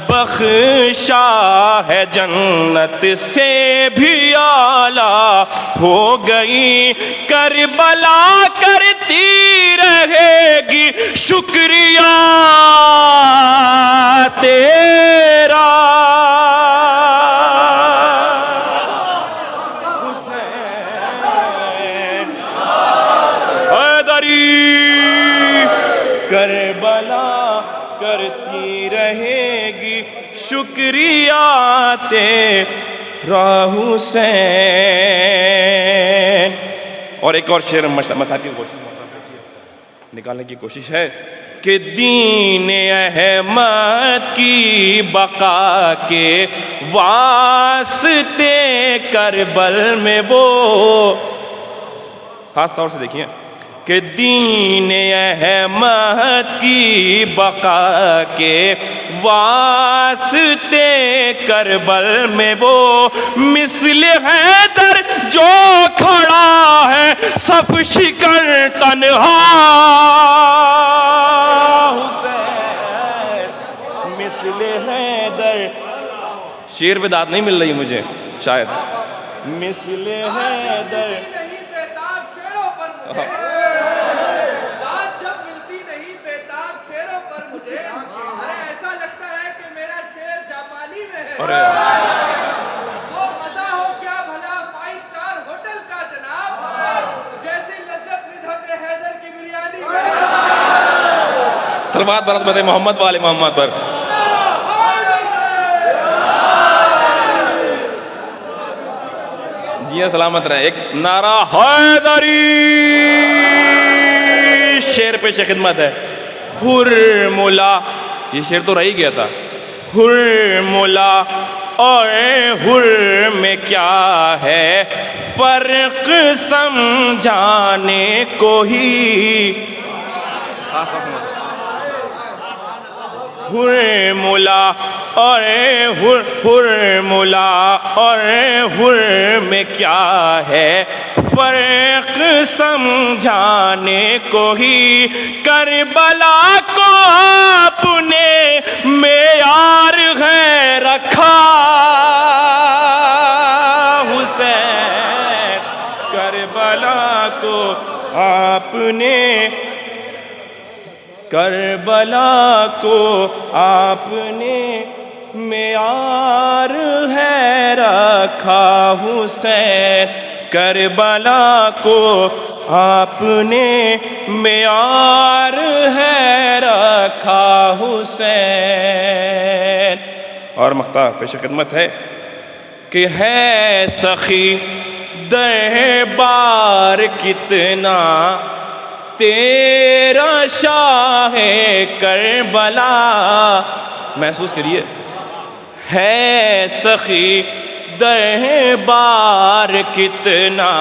N: بخشا ہے جنت سے بھی اعلیٰ ہو گئی. کربلا کرتی رہے گی شکریہ تیرا. کربلا کرتی رہے گی شکریہ تیرا حسین. اور ایک اور شعر مساتی نکالنے کی کوشش ہے کہ دین احمد کی بقا کے واسطے کربل میں وہ خاص طور سے دیکھیے کہ دین احمد کی بقا کے واسطے کربل میں وہ مثل حیدر جو کھڑا ہے صف شکن تنہا. حسین مثل حیدر. شیر پہ داد نہیں مل رہی مجھے شاید. مثل حیدر
O: وہ مزہ ہو کیا بھلا 5 سٹار ہوٹل کا جناب جیسی لذت ندھت حیدر کی بریانی میں.
N: صلوات برات بتے محمد والے محمد پر. جی سلامت رہے. ایک نعرہ حیدری شیر پیش خدمت ہے. حر ملا. یہ شیر تو رہ ہی گیا تھا. حر ملا اور حر میں کیا ہے فرق سمجھانے کو ہی. حر ملا اور حر ملا اور حر میں کیا ہے فرق سمجھانے کو ہی. کربلا کو آپ نے معیار ہے رکھا حسین. کربلا کو آپ نے کربلا کو آپ نے معیار ہے رکھا حسین. کربلا کو آپ نے معیار ہے رکھا حسین. اور مختار پیش خدمت ہے کہ ہے سخی دربار کتنا تیرا شاہ کربلا. محسوس کریے. ہے سخی دربار کتنا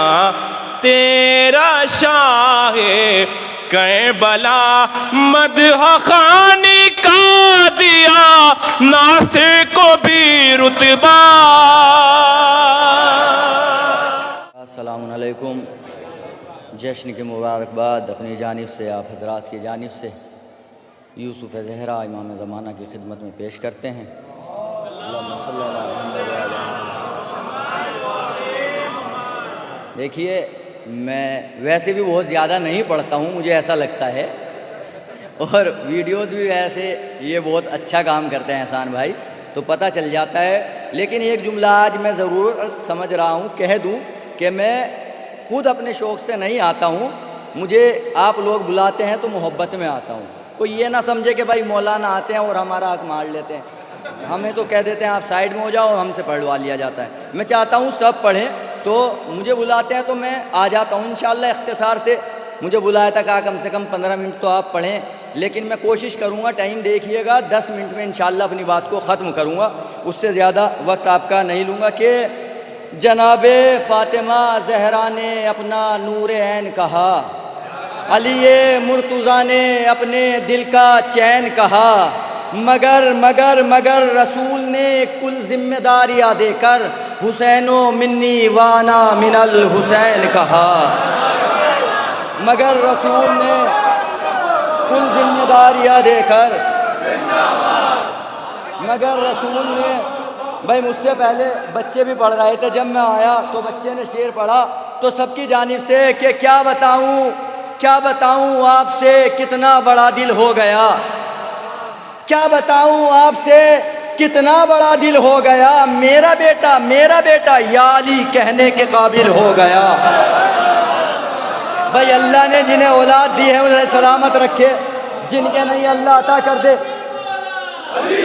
N: تیرا شاہ کربلا. مدح خانی کا دیا ناصر کو بھی رتبہ.
P: السلام علیکم. جشن کی مبارکباد اپنی جانب سے آپ حضرات کی جانب سے یوسف زہرا امام زمانہ کی خدمت میں پیش کرتے ہیں. اللہم صلی اللہ علیہ وسلم. دیکھیے میں ویسے بھی بہت زیادہ نہیں پڑھتا ہوں, مجھے ایسا لگتا ہے, اور ویڈیوز بھی ایسے یہ بہت اچھا کام کرتے ہیں احسان بھائی, تو پتہ چل جاتا ہے. لیکن ایک جملہ آج میں ضرور سمجھ رہا ہوں کہہ دوں کہ میں خود اپنے شوق سے نہیں آتا ہوں, مجھے آپ لوگ بلاتے ہیں تو محبت میں آتا ہوں. کوئی یہ نہ سمجھے کہ بھائی مولانا آتے ہیں اور ہمارا حق مار لیتے ہیں. ہمیں تو کہہ دیتے ہیں آپ سائیڈ میں ہو جاؤ, ہم سے پڑھوا لیا جاتا ہے. میں چاہتا ہوں سب پڑھیں, تو مجھے بلاتے ہیں تو میں آ جاتا ہوں انشاءاللہ. اختصار سے مجھے بلایا تھا, کہا کم سے کم 15 منٹ تو آپ پڑھیں, لیکن میں کوشش کروں گا, ٹائم دیکھیے گا, 10 منٹ میں انشاءاللہ اپنی بات کو ختم کروں گا, اس سے زیادہ وقت آپ کا نہیں لوں گا. کہ جناب فاطمہ زہرا نے اپنا نور عین کہا, علی مرتضیٰ نے اپنے دل کا چین کہا, مگر رسول نے کل ذمہ داریاں دے کر حسین و منی وانا من الحسین کہا. مگر رسول نے کل ذمہ داریاں دے کر، مگر رسول نے، بھائی مجھ سے پہلے بچے بھی پڑھ رہے تھے، جب میں آیا تو بچے نے شعر پڑھا تو سب کی جانب سے کہ کیا بتاؤں آپ سے کتنا بڑا دل ہو گیا، کیا بتاؤں آپ سے کتنا بڑا دل ہو گیا، میرا بیٹا یا علی کہنے کے قابل ہو گیا. بھائی اللہ نے جنہیں اولاد دی ہے انہیں سلامت رکھے، جن کے نہیں اللہ عطا کر دے. علی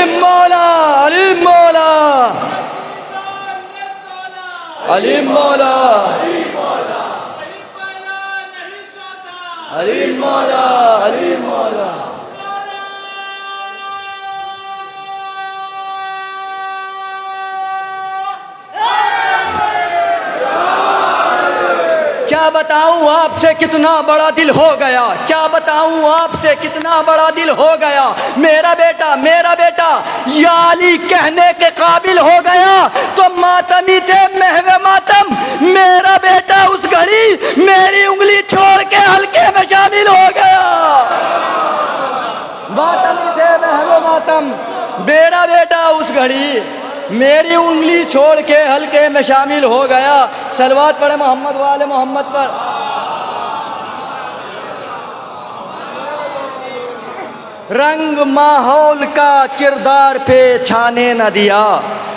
P: مولا علی مولا علی مولا علی مولا علی مولا علی مولا. کیا بتاؤں آپ سے کتنا بڑا دل ہو گیا، کیا بتاؤں آپ سے کتنا بڑا دل ہو گیا، میرا بیٹا یا علی کہنے کے قابل ہو گیا. تو ماتمی تھے محو ماتم، میرا بیٹا اس گھڑی میری انگلی چھوڑ کے حلقے میں شامل ہو گیا. ماتمی تھے محو ماتم، میرا بیٹا اس گھڑی میری انگلی چھوڑ کے حلقے میں شامل ہو گیا. صلوات پڑھے محمد والے محمد پر. رنگ ماحول کا کردار پہ چھانے نہ دیا،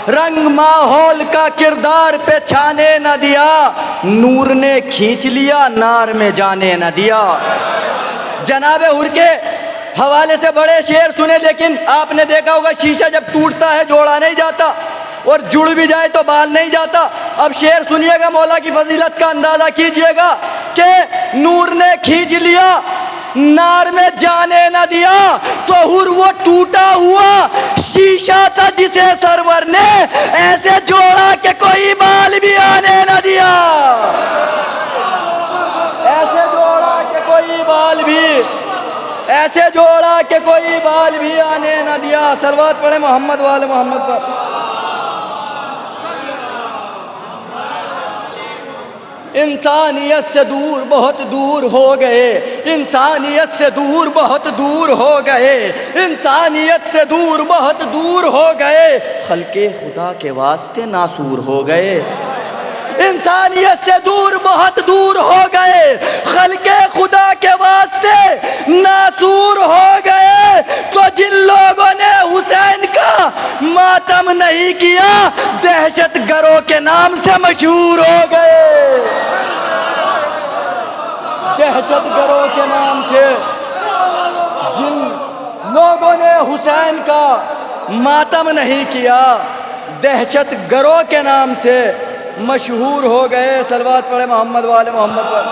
P: رنگ ماحول کا کردار پہ چھانے نہ دیا، نور نے کھینچ لیا نار میں جانے نہ دیا. جناب حور کے حوالے سے بڑے شعر سنے، لیکن آپ نے دیکھا ہوگا شیشہ جب ٹوٹتا ہے جوڑا نہیں جاتا، اور جڑ بھی جائے تو بال نہیں جاتا. اب شعر سنیے گا، مولا کی فضیلت کا اندازہ کیجئے گا کہ نور نے کھینچ لیا نار میں جانے نہ دیا. تو حور وہ ٹوٹا ہوا شیشہ تھا جسے سرور نے ایسے جوڑا کہ کوئی بال بھی آنے نہ دیا، ایسے جوڑا کہ کوئی بال بھی، ایسے جوڑا کہ کوئی بال بھی آنے نہ دیا. صلوات پڑھے محمد والے محمد پر. انسانیت سے دور بہت دور ہو گئے، انسانیت سے دور بہت دور ہو گئے، انسانیت سے دور بہت دور ہو گئے، خلق خدا کے واسطے ناسور ہو گئے. انسانیت سے دور بہت دور ہو گئے، خلق خدا کے واسطے ناسور ہو گئے. تو جن لوگوں نے حسین کا ماتم نہیں کیا دہشت گروں کے نام سے مشہور ہو گئے، دہشت گروں کے نام سے. جن لوگوں نے حسین کا ماتم نہیں کیا دہشت گروں کے نام سے مشہور ہو گئے. صلوات پڑھے محمد والے محمد پر.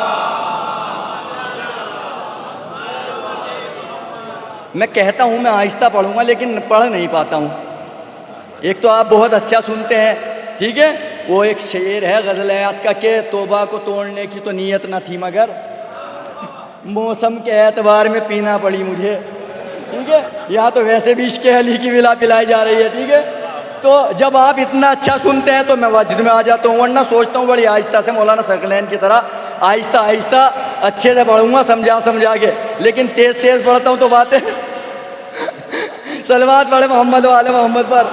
P: میں کہتا ہوں میں آہستہ پڑھوں گا لیکن پڑھ نہیں پاتا ہوں. ایک تو آپ بہت اچھا سنتے ہیں، ٹھیک ہے، وہ ایک شعر ہے غزل حیات کا کہ توبہ کو توڑنے کی تو نیت نہ تھی مگر موسم کے اعتبار میں پینا پڑی مجھے. ٹھیک ہے، یہاں تو ویسے بھی عشق علی کی ولا پلائی جا رہی ہے. ٹھیک ہے، تو جب آپ اتنا اچھا سنتے ہیں تو میں وجد میں آ جاتا ہوں، ورنہ سوچتا ہوں بڑی آہستہ سے مولانا سرکلین کی طرح آہستہ آہستہ اچھے سے پڑھوں گا سمجھا کے، لیکن تیز پڑھتا ہوں تو باتیں. صلوات پڑھے محمد والے محمد پر.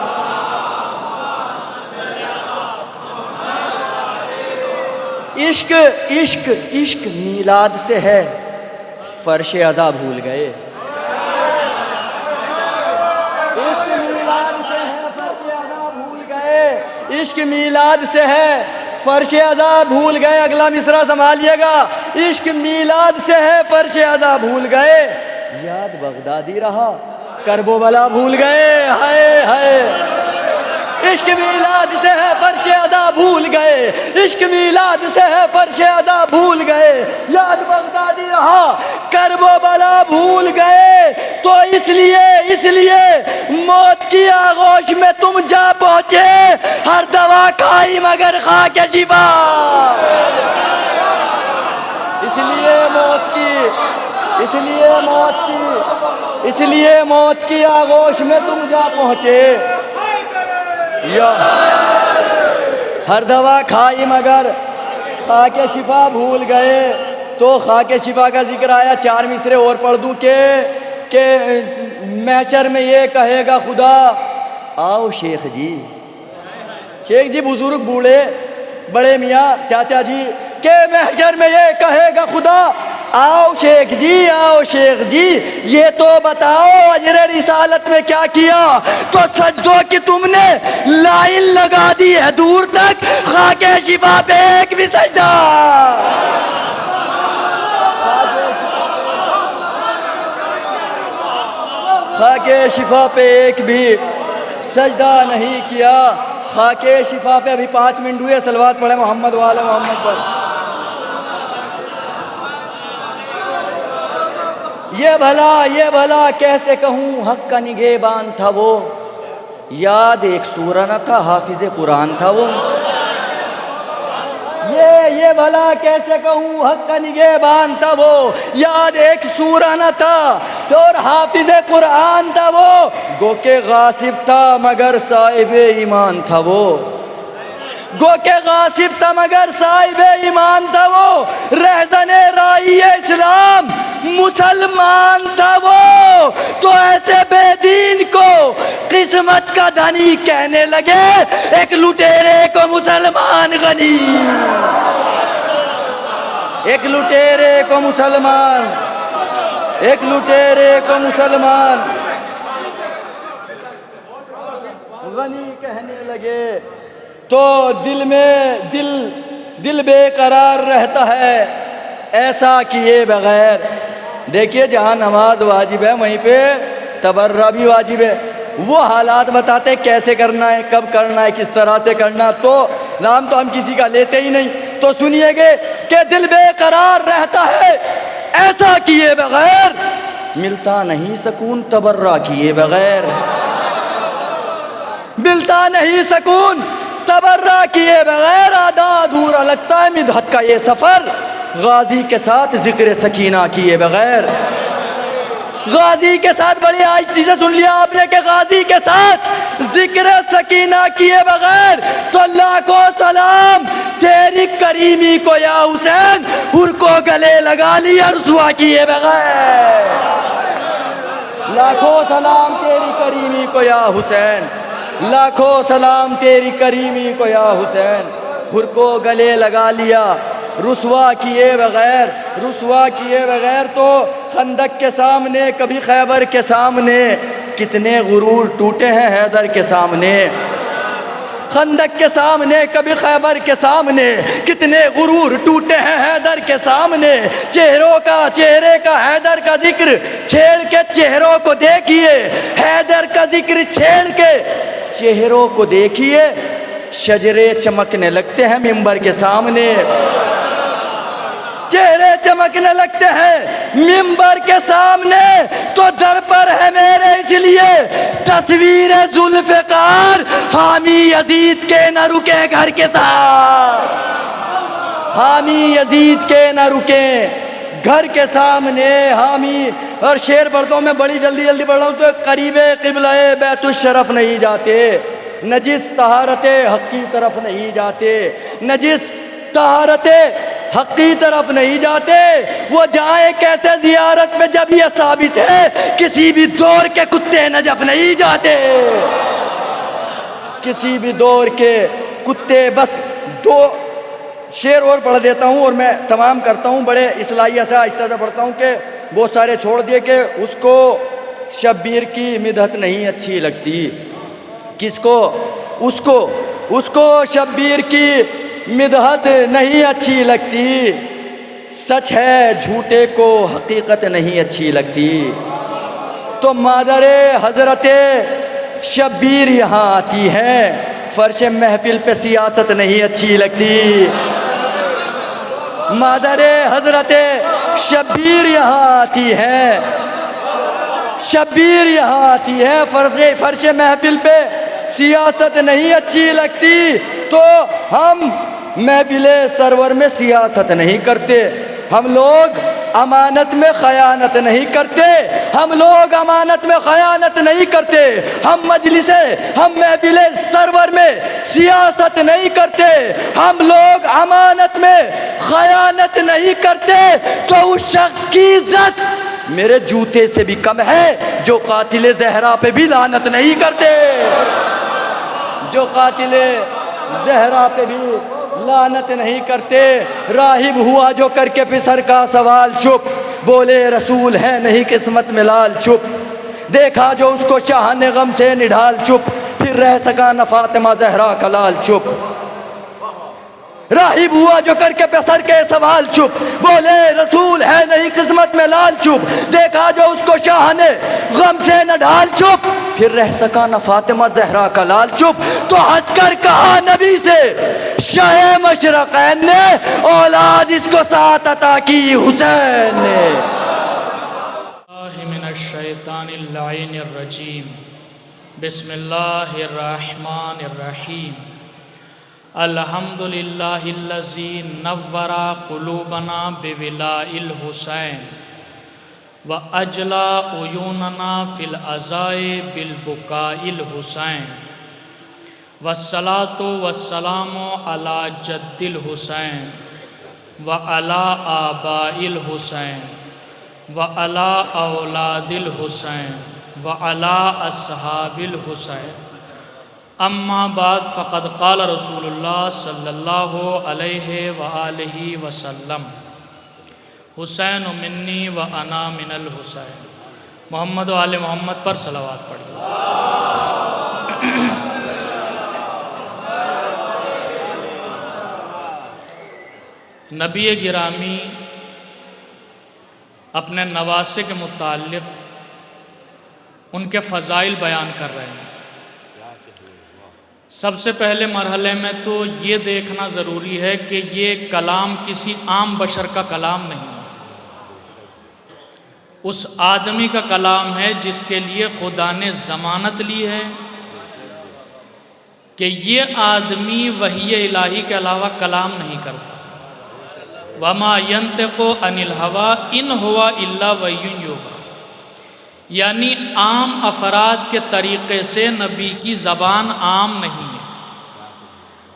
P: عشق عشق عشق میلاد سے ہے فرش ادا بھول گئے، عشق میلاد سے ہے فرش ادا بھول گئے، عشق میلاد سے ہے فرش ادا بھول گئے. اگلا مصرع سنبھالیے گا، عشق میلاد سے ہے فرش ادا بھول گئے، یاد بغدادی رہا کرب و بلا بھول گئے. ہائے ہائے، عشق میلاد سے ہے فرش ادا بھول گئے، عشق میلاد سے ہے فرش ادا بھول گئے، یاد بغدادی رہا کرب و بلا بھول گئے. تو اس لیے موت کی آغوش میں تم جا پہنچے، ہر دوا کھائی مگر خاک شفا، اس لیے موت کی آغوش میں تم جا پہنچے. یا ہر دوا کھائی مگر خاک شفا بھول گئے. تو خاک شفا کا ذکر آیا. 4 مصرے اور پڑھ دوں کہ محشر میں یہ کہے گا خدا, آؤ شیخ جی بزرگ بوڑھے بڑے میاں چاچا جی, کہ محشر میں یہ کہے گا خدا, آؤ شیخ جی یہ تو بتاؤ اجر رسالت میں کیا کیا. تو سجدوں کی تم نے لائن لگا دی ہے دور تک, خاک شفا پہ ایک بھی سجدہ, خاک شفا پہ ایک بھی سجدہ نہیں کیا. خاک شفا پہ ابھی 5 منٹ ہوئے. صلوات پڑھیں محمد وعلی محمد پر. یہ بھلا کیسے کہوں حق کا نگہبان تھا وہ, یاد ایک سورہ نہ تھا حافظ قرآن تھا وہ. یہ بھلا کیسے کہوں حق کا نگہبان تھا وہ, یاد ایک سورہ نہ تھا اور حافظ قرآن تھا وہ. گو کہ غاصب تھا مگر صاحب ایمان تھا وہ, گو کہ غاصب تھا مگر صاحب ایمان تھا وہ. رہزن رائی اسلام مسلمان تھا وہ. تو ایسے بے دین کو قسمت کا دھنی کہنے لگے, ایک لٹیرے کو مسلمان غنی, ایک لٹیرے کو مسلمان غنی کہنے لگے. تو دل بے قرار رہتا ہے ایسا کیے بغیر. دیکھیے جہاں نماز واجب ہے وہیں پہ تبرع بھی واجب ہے. وہ حالات بتاتے کیسے کرنا ہے, کب کرنا ہے, کس طرح سے کرنا. تو نام تو ہم کسی کا لیتے ہی نہیں. تو سنیے گے کہ دل بے قرار رہتا ہے ایسا کیے بغیر, ملتا نہیں سکون تبرع کیے بغیر, ملتا نہیں سکون تبرع کیے بغیر. آدھا ادھورا لگتا ہے مدحت کا یہ سفر, غازی کے ساتھ ذکر سکینہ کیے بغیر. غازی کے ساتھ, بڑی آہستی سے سن لیا آپ نے, کہ غازی کے ساتھ ذکر سکینہ کیے بغیر. تو اللہ کو سلام تیری کریمی کو یا حسین, ہر کو گلے لگا لیا رسوا کیے بغیر. لاکھوں سلام تیری کریمی کو یا حسین, لاکھوں سلام تیری کریمی کو یا حسین, ہر کو گلے لگا لیا رسوا کیے بغیر. تو خندق کے سامنے, کبھی خیبر کے سامنے کتنے غرور ٹوٹے ہیں حیدر کے سامنے. خندق کے سامنے, کبھی خیبر کے سامنے کتنے غرور ٹوٹے ہیں حیدر کے سامنے. چہرے کا حیدر کا ذکر چھیڑ کے چہروں کو دیکھیے, حیدر کا ذکر چھیڑ کے چہروں کو دیکھیے. شجرے چمکنے لگتے ہیں منبر کے سامنے, چہرے چمکنے لگتے ہیں منبر کے سامنے. تو در پر ہے میرے اس لیے تصویر ذوالفقار, حامی یزید کے نہ رکے گھر کے ساتھ, حامی یزید کے نہ رکے گھر کے سامنے. حامی, اور شعر پڑھتا ہوں میں, بڑی جلدی پڑھ رہا ہوں. تو قریب قبلہ بیت الشرف نہیں جاتے, نجس طہارت حق کی طرف نہیں جاتے, نجس طہارت حق کی طرف نہیں جاتے. وہ جائیں کیسے زیارت میں جب یہ ثابت ہے کسی بھی دور کے کتے نجف نہیں جاتے, کسی بھی دور کے کتے. بس 2 شعر اور پڑھ دیتا ہوں اور میں تمام کرتا ہوں. بڑے اصلاحیہ سے آہستہ سے پڑھتا ہوں کہ بہت سارے چھوڑ دیے کہ اس کو شبیر کی مدحت نہیں اچھی لگتی. کس کو؟ اس کو شبیر کی مدحت نہیں اچھی لگتی. سچ ہے جھوٹے کو حقیقت نہیں اچھی لگتی. تو مادر حضرت شبیر یہاں آتی ہے, فرش محفل پہ سیاست نہیں اچھی لگتی. مادر حضرت شبیر یہاں آتی ہے, شبیر یہاں آتی ہے, فرش محفل پہ سیاست نہیں اچھی لگتی. تو ہم محفل سرور میں سیاست نہیں کرتے, ہم لوگ امانت میں خیانت نہیں کرتے، ہم لوگ امانت میں خیانت نہیں کرتے، ہم ہم محفل سرور میں سیاست نہیں کرتے، ہم لوگ امانت میں خیانت نہیں کرتے، تو اس شخص کی عزت میرے جوتے سے بھی کم ہے جو قاتل زہرا پہ بھی لعنت نہیں کرتے، جو قاتل زہرا پہ بھی لعنت نہیں کرتے۔ راہب ہوا جو کر کے پسر کا سوال چپ، بولے رسول ہے نہیں قسمت میں لال چپ، دیکھا جو اس کو شاہ نے غم سے نڈھال چپ، پھر رہ سکا نہ فاطمہ زہرا کا لال چپ۔ راہب ہوا جو کر کے پسر کے سوال چپ، بولے رسول ہے نہیں قسمت میں لال چپ، دیکھا جو اس کو شاہ نے غم سے نہ ڈھال چپ، پھر رہ سکا نہ فاطمہ زہرا کا لال چپ۔ تو ہنس کر کہا نبی سے شاہ مشرقین نے، اولاد اس کو ساتھ عطا کی حسین نے۔
Q: من الشیطان اللعین الرجیم، بسم اللہ الرحمن الرحیم۔ الحمدللہ الذی نور قلوبنا بولاء الحسین واجلا عیوننا فی العزاء بالبکاء الحسین، والصلاة والسلام علی جد الحسین وعلی آباء الحسین وعلی اولاد الحسین وعلی اصحاب الحسین۔ اما بعد فقد قال رسول اللہ صلی اللہ علیہ وآلہ وسلم، حسین منی و انا من الحسین۔ محمد و آل محمد پر صلوات پڑھیں۔ نبی گرامی اپنے نواسے کے متعلق ان کے فضائل بیان کر رہے ہیں۔ سب سے پہلے مرحلے میں تو یہ دیکھنا ضروری ہے کہ یہ کلام کسی عام بشر کا کلام نہیں ہے، اس آدمی کا کلام ہے جس کے لیے خدا نے ضمانت لی ہے کہ یہ آدمی وحی الہی کے علاوہ کلام نہیں کرتا۔ وَمَا يَنْتِقُ عَنِ الْهَوَىٰ إِنْ هُوَ إِلَّا وَحْيٌ يُوحَىٰ، یعنی عام افراد کے طریقے سے نبی کی زبان عام نہیں ہے،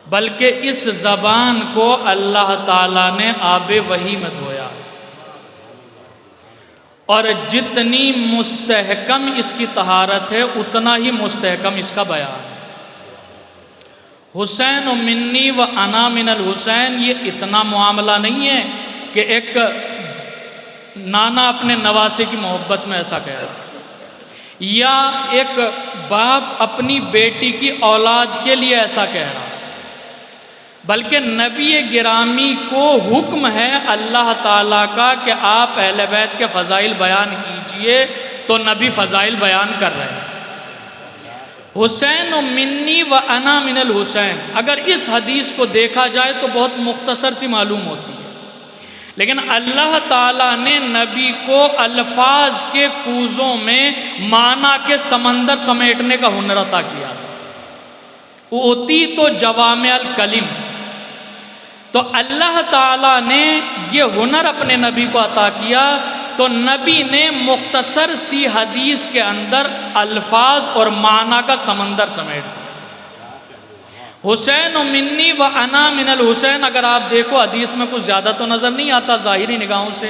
Q: بلکہ اس زبان کو اللہ تعالیٰ نے آب وحی میں دھویا ہے، اور جتنی مستحکم اس کی طہارت ہے اتنا ہی مستحکم اس کا بیان ہے۔ حسین منی و انا من الحسین، یہ اتنا معاملہ نہیں ہے کہ ایک نانا اپنے نواسے کی محبت میں ایسا کہہ رہا ہے، یا ایک باپ اپنی بیٹی کی اولاد کے لیے ایسا کہہ رہا ہے، بلکہ نبی گرامی کو حکم ہے اللہ تعالیٰ کا کہ آپ اہل بیت کے فضائل بیان کیجئے، تو نبی فضائل بیان کر رہے ہیں۔ حسین منی و انا من الحسین، اگر اس حدیث کو دیکھا جائے تو بہت مختصر سی معلوم ہوتی ہے، لیکن اللہ تعالیٰ نے نبی کو الفاظ کے کوزوں میں معنی کے سمندر سمیٹنے کا ہنر عطا کیا تھا۔ اوتی تو جوامع الکلم، تو اللہ تعالیٰ نے یہ ہنر اپنے نبی کو عطا کیا، تو نبی نے مختصر سی حدیث کے اندر الفاظ اور معنی کا سمندر سمیٹ دیا۔ حسین منی و انا من الحسین، اگر آپ دیکھو حدیث میں کچھ زیادہ تو نظر نہیں آتا ظاہری نگاہوں سے،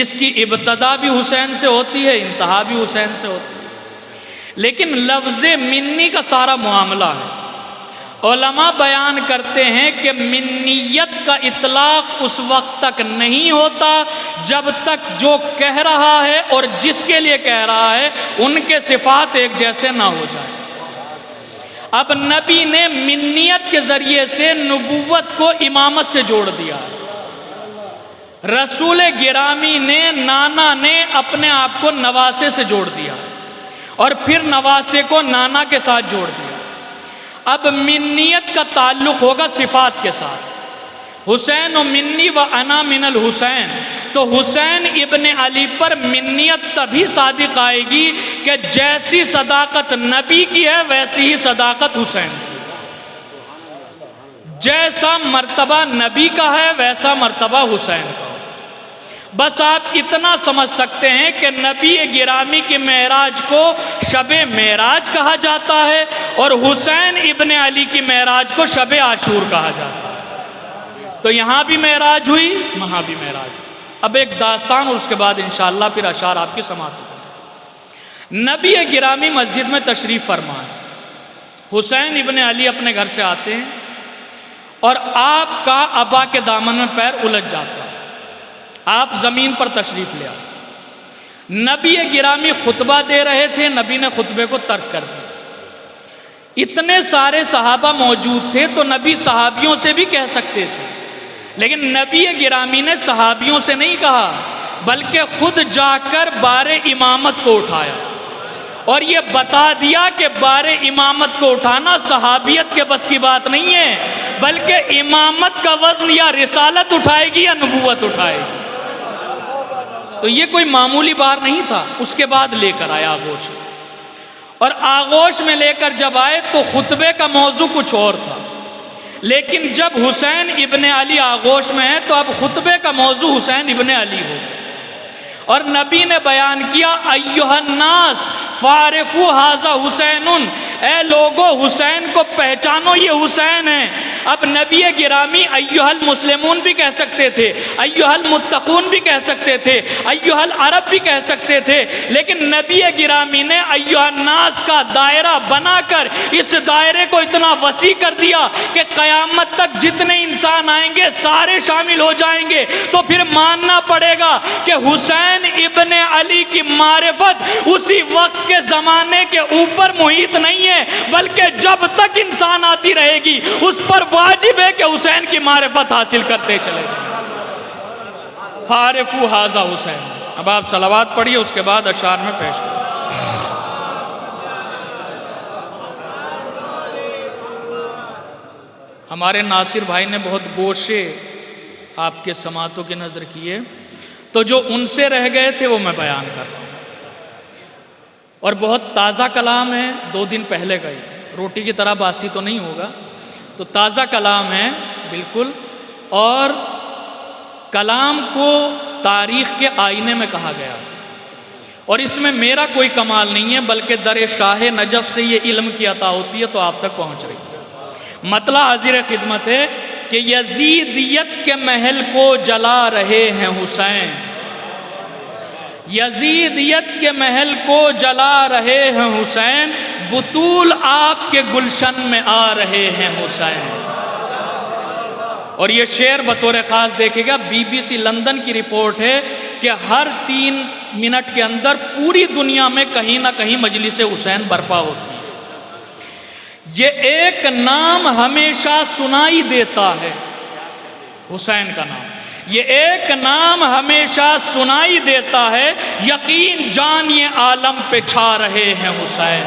Q: اس کی ابتدا بھی حسین سے ہوتی ہے، انتہا بھی حسین سے ہوتی ہے، لیکن لفظ منی کا سارا معاملہ ہے۔ علماء بیان کرتے ہیں کہ منیت کا اطلاق اس وقت تک نہیں ہوتا جب تک جو کہہ رہا ہے اور جس کے لیے کہہ رہا ہے ان کے صفات ایک جیسے نہ ہو جائیں۔ اب نبی نے منیت کے ذریعے سے نبوت کو امامت سے جوڑ دیا، رسول گرامی نے نانا نے اپنے آپ کو نواسے سے جوڑ دیا، اور پھر نواسے کو نانا کے ساتھ جوڑ دیا۔ اب منیت کا تعلق ہوگا صفات کے ساتھ۔ حسین و منی و انا من الحسین، تو حسین ابن علی پر منیت تبھی صادق آئے گی کہ جیسی صداقت نبی کی ہے ویسی ہی صداقت حسین کی، جیسا مرتبہ نبی کا ہے ویسا مرتبہ حسین کا۔ بس آپ اتنا سمجھ سکتے ہیں کہ نبی گرامی کی معراج کو شب معراج کہا جاتا ہے اور حسین ابن علی کی معراج کو شب عاشور کہا جاتا ہے۔ تو یہاں بھی معراج ہوئی، وہاں بھی معراج ہوئی۔ اب ایک داستان اور اس کے بعد انشاءاللہ پھر اشعار آپ کی سماعت ہوگی۔ نبی گرامی مسجد میں تشریف فرما ہے، حسین ابن علی اپنے گھر سے آتے ہیں اور آپ کا ابا کے دامن میں پیر الجھ جاتا ہے، آپ زمین پر تشریف لے آئے۔ نبی گرامی خطبہ دے رہے تھے، نبی نے خطبے کو ترک کر دیا۔ اتنے سارے صحابہ موجود تھے تو نبی صحابیوں سے بھی کہہ سکتے تھے، لیکن نبی گرامی نے صحابیوں سے نہیں کہا بلکہ خود جا کر بار امامت کو اٹھایا اور یہ بتا دیا کہ بار امامت کو اٹھانا صحابیت کے بس کی بات نہیں ہے، بلکہ امامت کا وزن یا رسالت اٹھائے گی یا نبوت اٹھائے گی۔ تو یہ کوئی معمولی بار نہیں تھا۔ اس کے بعد لے کر آیا آغوش، اور آغوش میں لے کر جب آئے تو خطبے کا موضوع کچھ اور تھا، لیکن جب حسین ابن علی آغوش میں ہے تو اب خطبے کا موضوع حسین ابن علی ہو، اور نبی نے بیان کیا ایھا الناس فعرفوا ھذا حسین، اے لوگو حسین کو پہچانو، یہ حسین ہے۔ اب نبی گرامی ایھا المسلمون بھی کہہ سکتے تھے، ایھا المتقون بھی کہہ سکتے تھے، ایھا العرب بھی کہہ سکتے تھے، لیکن نبی گرامی نے ایھا الناس کا دائرہ بنا کر اس دائرے کو اتنا وسیع کر دیا کہ قیامت تک جتنے انسان آئیں گے سارے شامل ہو جائیں گے۔ تو پھر ماننا پڑے گا کہ حسین ابن علی کی معرفت اسی وقت کے زمانے کے اوپر محیط نہیں ہے، بلکہ جب تک انسان آتی رہے گی اس پر واجب ہے کہ حسین کی معرفت حاصل کرتے چلے جائیں۔ فعرفوا ھذا حسین۔ اب آپ صلوات پڑھیے، اس کے بعد اشعار میں پیش کریں۔ ہمارے ناصر بھائی نے بہت گوشے آپ کے سماعتوں کی نظر کیے، تو جو ان سے رہ گئے تھے وہ میں بیان کر رہا ہوں، اور بہت تازہ کلام ہے، 2 دن پہلے کا ہی، روٹی کی طرح باسی تو نہیں ہوگا، تو تازہ کلام ہے بالکل، اور کلام کو تاریخ کے آئینے میں کہا گیا، اور اس میں میرا کوئی کمال نہیں ہے بلکہ در شاہ نجف سے یہ علم کی عطا ہوتی ہے تو آپ تک پہنچ رہی ہے۔ مطلع حاضر خدمت ہے کہ یزیدیت کے محل کو جلا رہے ہیں حسین، یزیدیت کے محل کو جلا رہے ہیں حسین، بطول آپ کے گلشن میں آ رہے ہیں حسین۔ اور یہ شعر بطور خاص دیکھے گا، BBC لندن کی رپورٹ ہے کہ ہر 3 منٹ کے اندر پوری دنیا میں کہیں نہ کہیں مجلس حسین برپا ہوتی ہے۔ یہ ایک نام ہمیشہ سنائی دیتا ہے، حسین کا نام، یہ ایک نام ہمیشہ سنائی دیتا ہے، یقین جان یہ عالم پہ چھا رہے ہیں حسین،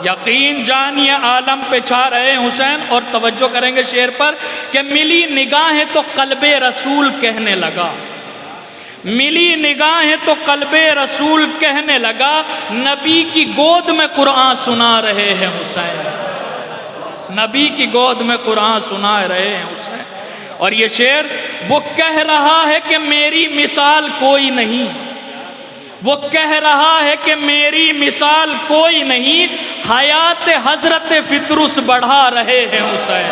Q: یقین جان یہ عالم پہ چھا رہے ہیں حسین۔ اور توجہ کریں گے شعر پر کہ ملی نگاہیں تو قلب رسول کہنے لگا، ملی نگاہیں تو قلب رسول کہنے لگا، نبی کی گود میں قرآن سنا رہے ہیں حسین، نبی کی گود میں قرآن سنا رہے ہیں حسین۔ اور یہ شعر، وہ کہہ رہا ہے کہ میری مثال کوئی نہیں، وہ کہہ رہا ہے کہ میری مثال کوئی نہیں، حیات حضرت فطرس بڑھا رہے ہیں حسین۔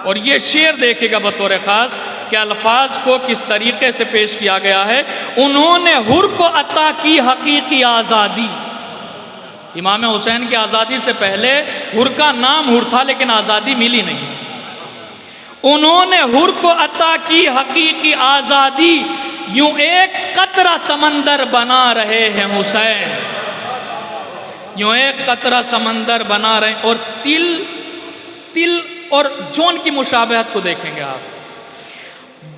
Q: اور یہ شعر دیکھے گا بطور خاص کہ الفاظ کو کس طریقے سے پیش کیا گیا ہے۔ انہوں نے حر کو عطا کی حقیقی آزادی، امام حسین کی آزادی سے پہلے حر کا نام حر تھا لیکن آزادی ملی نہیں تھی۔ انہوں نے حر کو عطا کی حقیقی آزادی، یوں ایک قطرہ سمندر بنا رہے ہیں حسین، یوں ایک قطرہ سمندر بنا رہے ہیں۔ اور تل اور جون کی مشابہت کو دیکھیں گے آپ،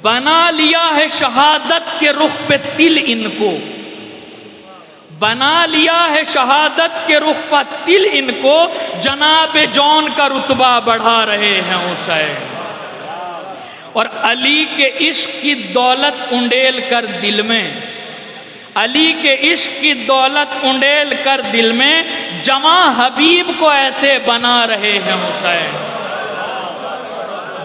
Q: بنا لیا ہے شہادت کے رخ پہ تل ان کو، بنا لیا ہے شہادت کے رخ پہ تل ان کو، جناب جون کا رتبہ بڑھا رہے ہیں حسین۔ اور علی کے عشق کی دولت انڈیل کر دل میں، علی کے عشق کی دولت انڈیل کر دل میں، جمع حبیب کو ایسے بنا رہے ہیں حسین،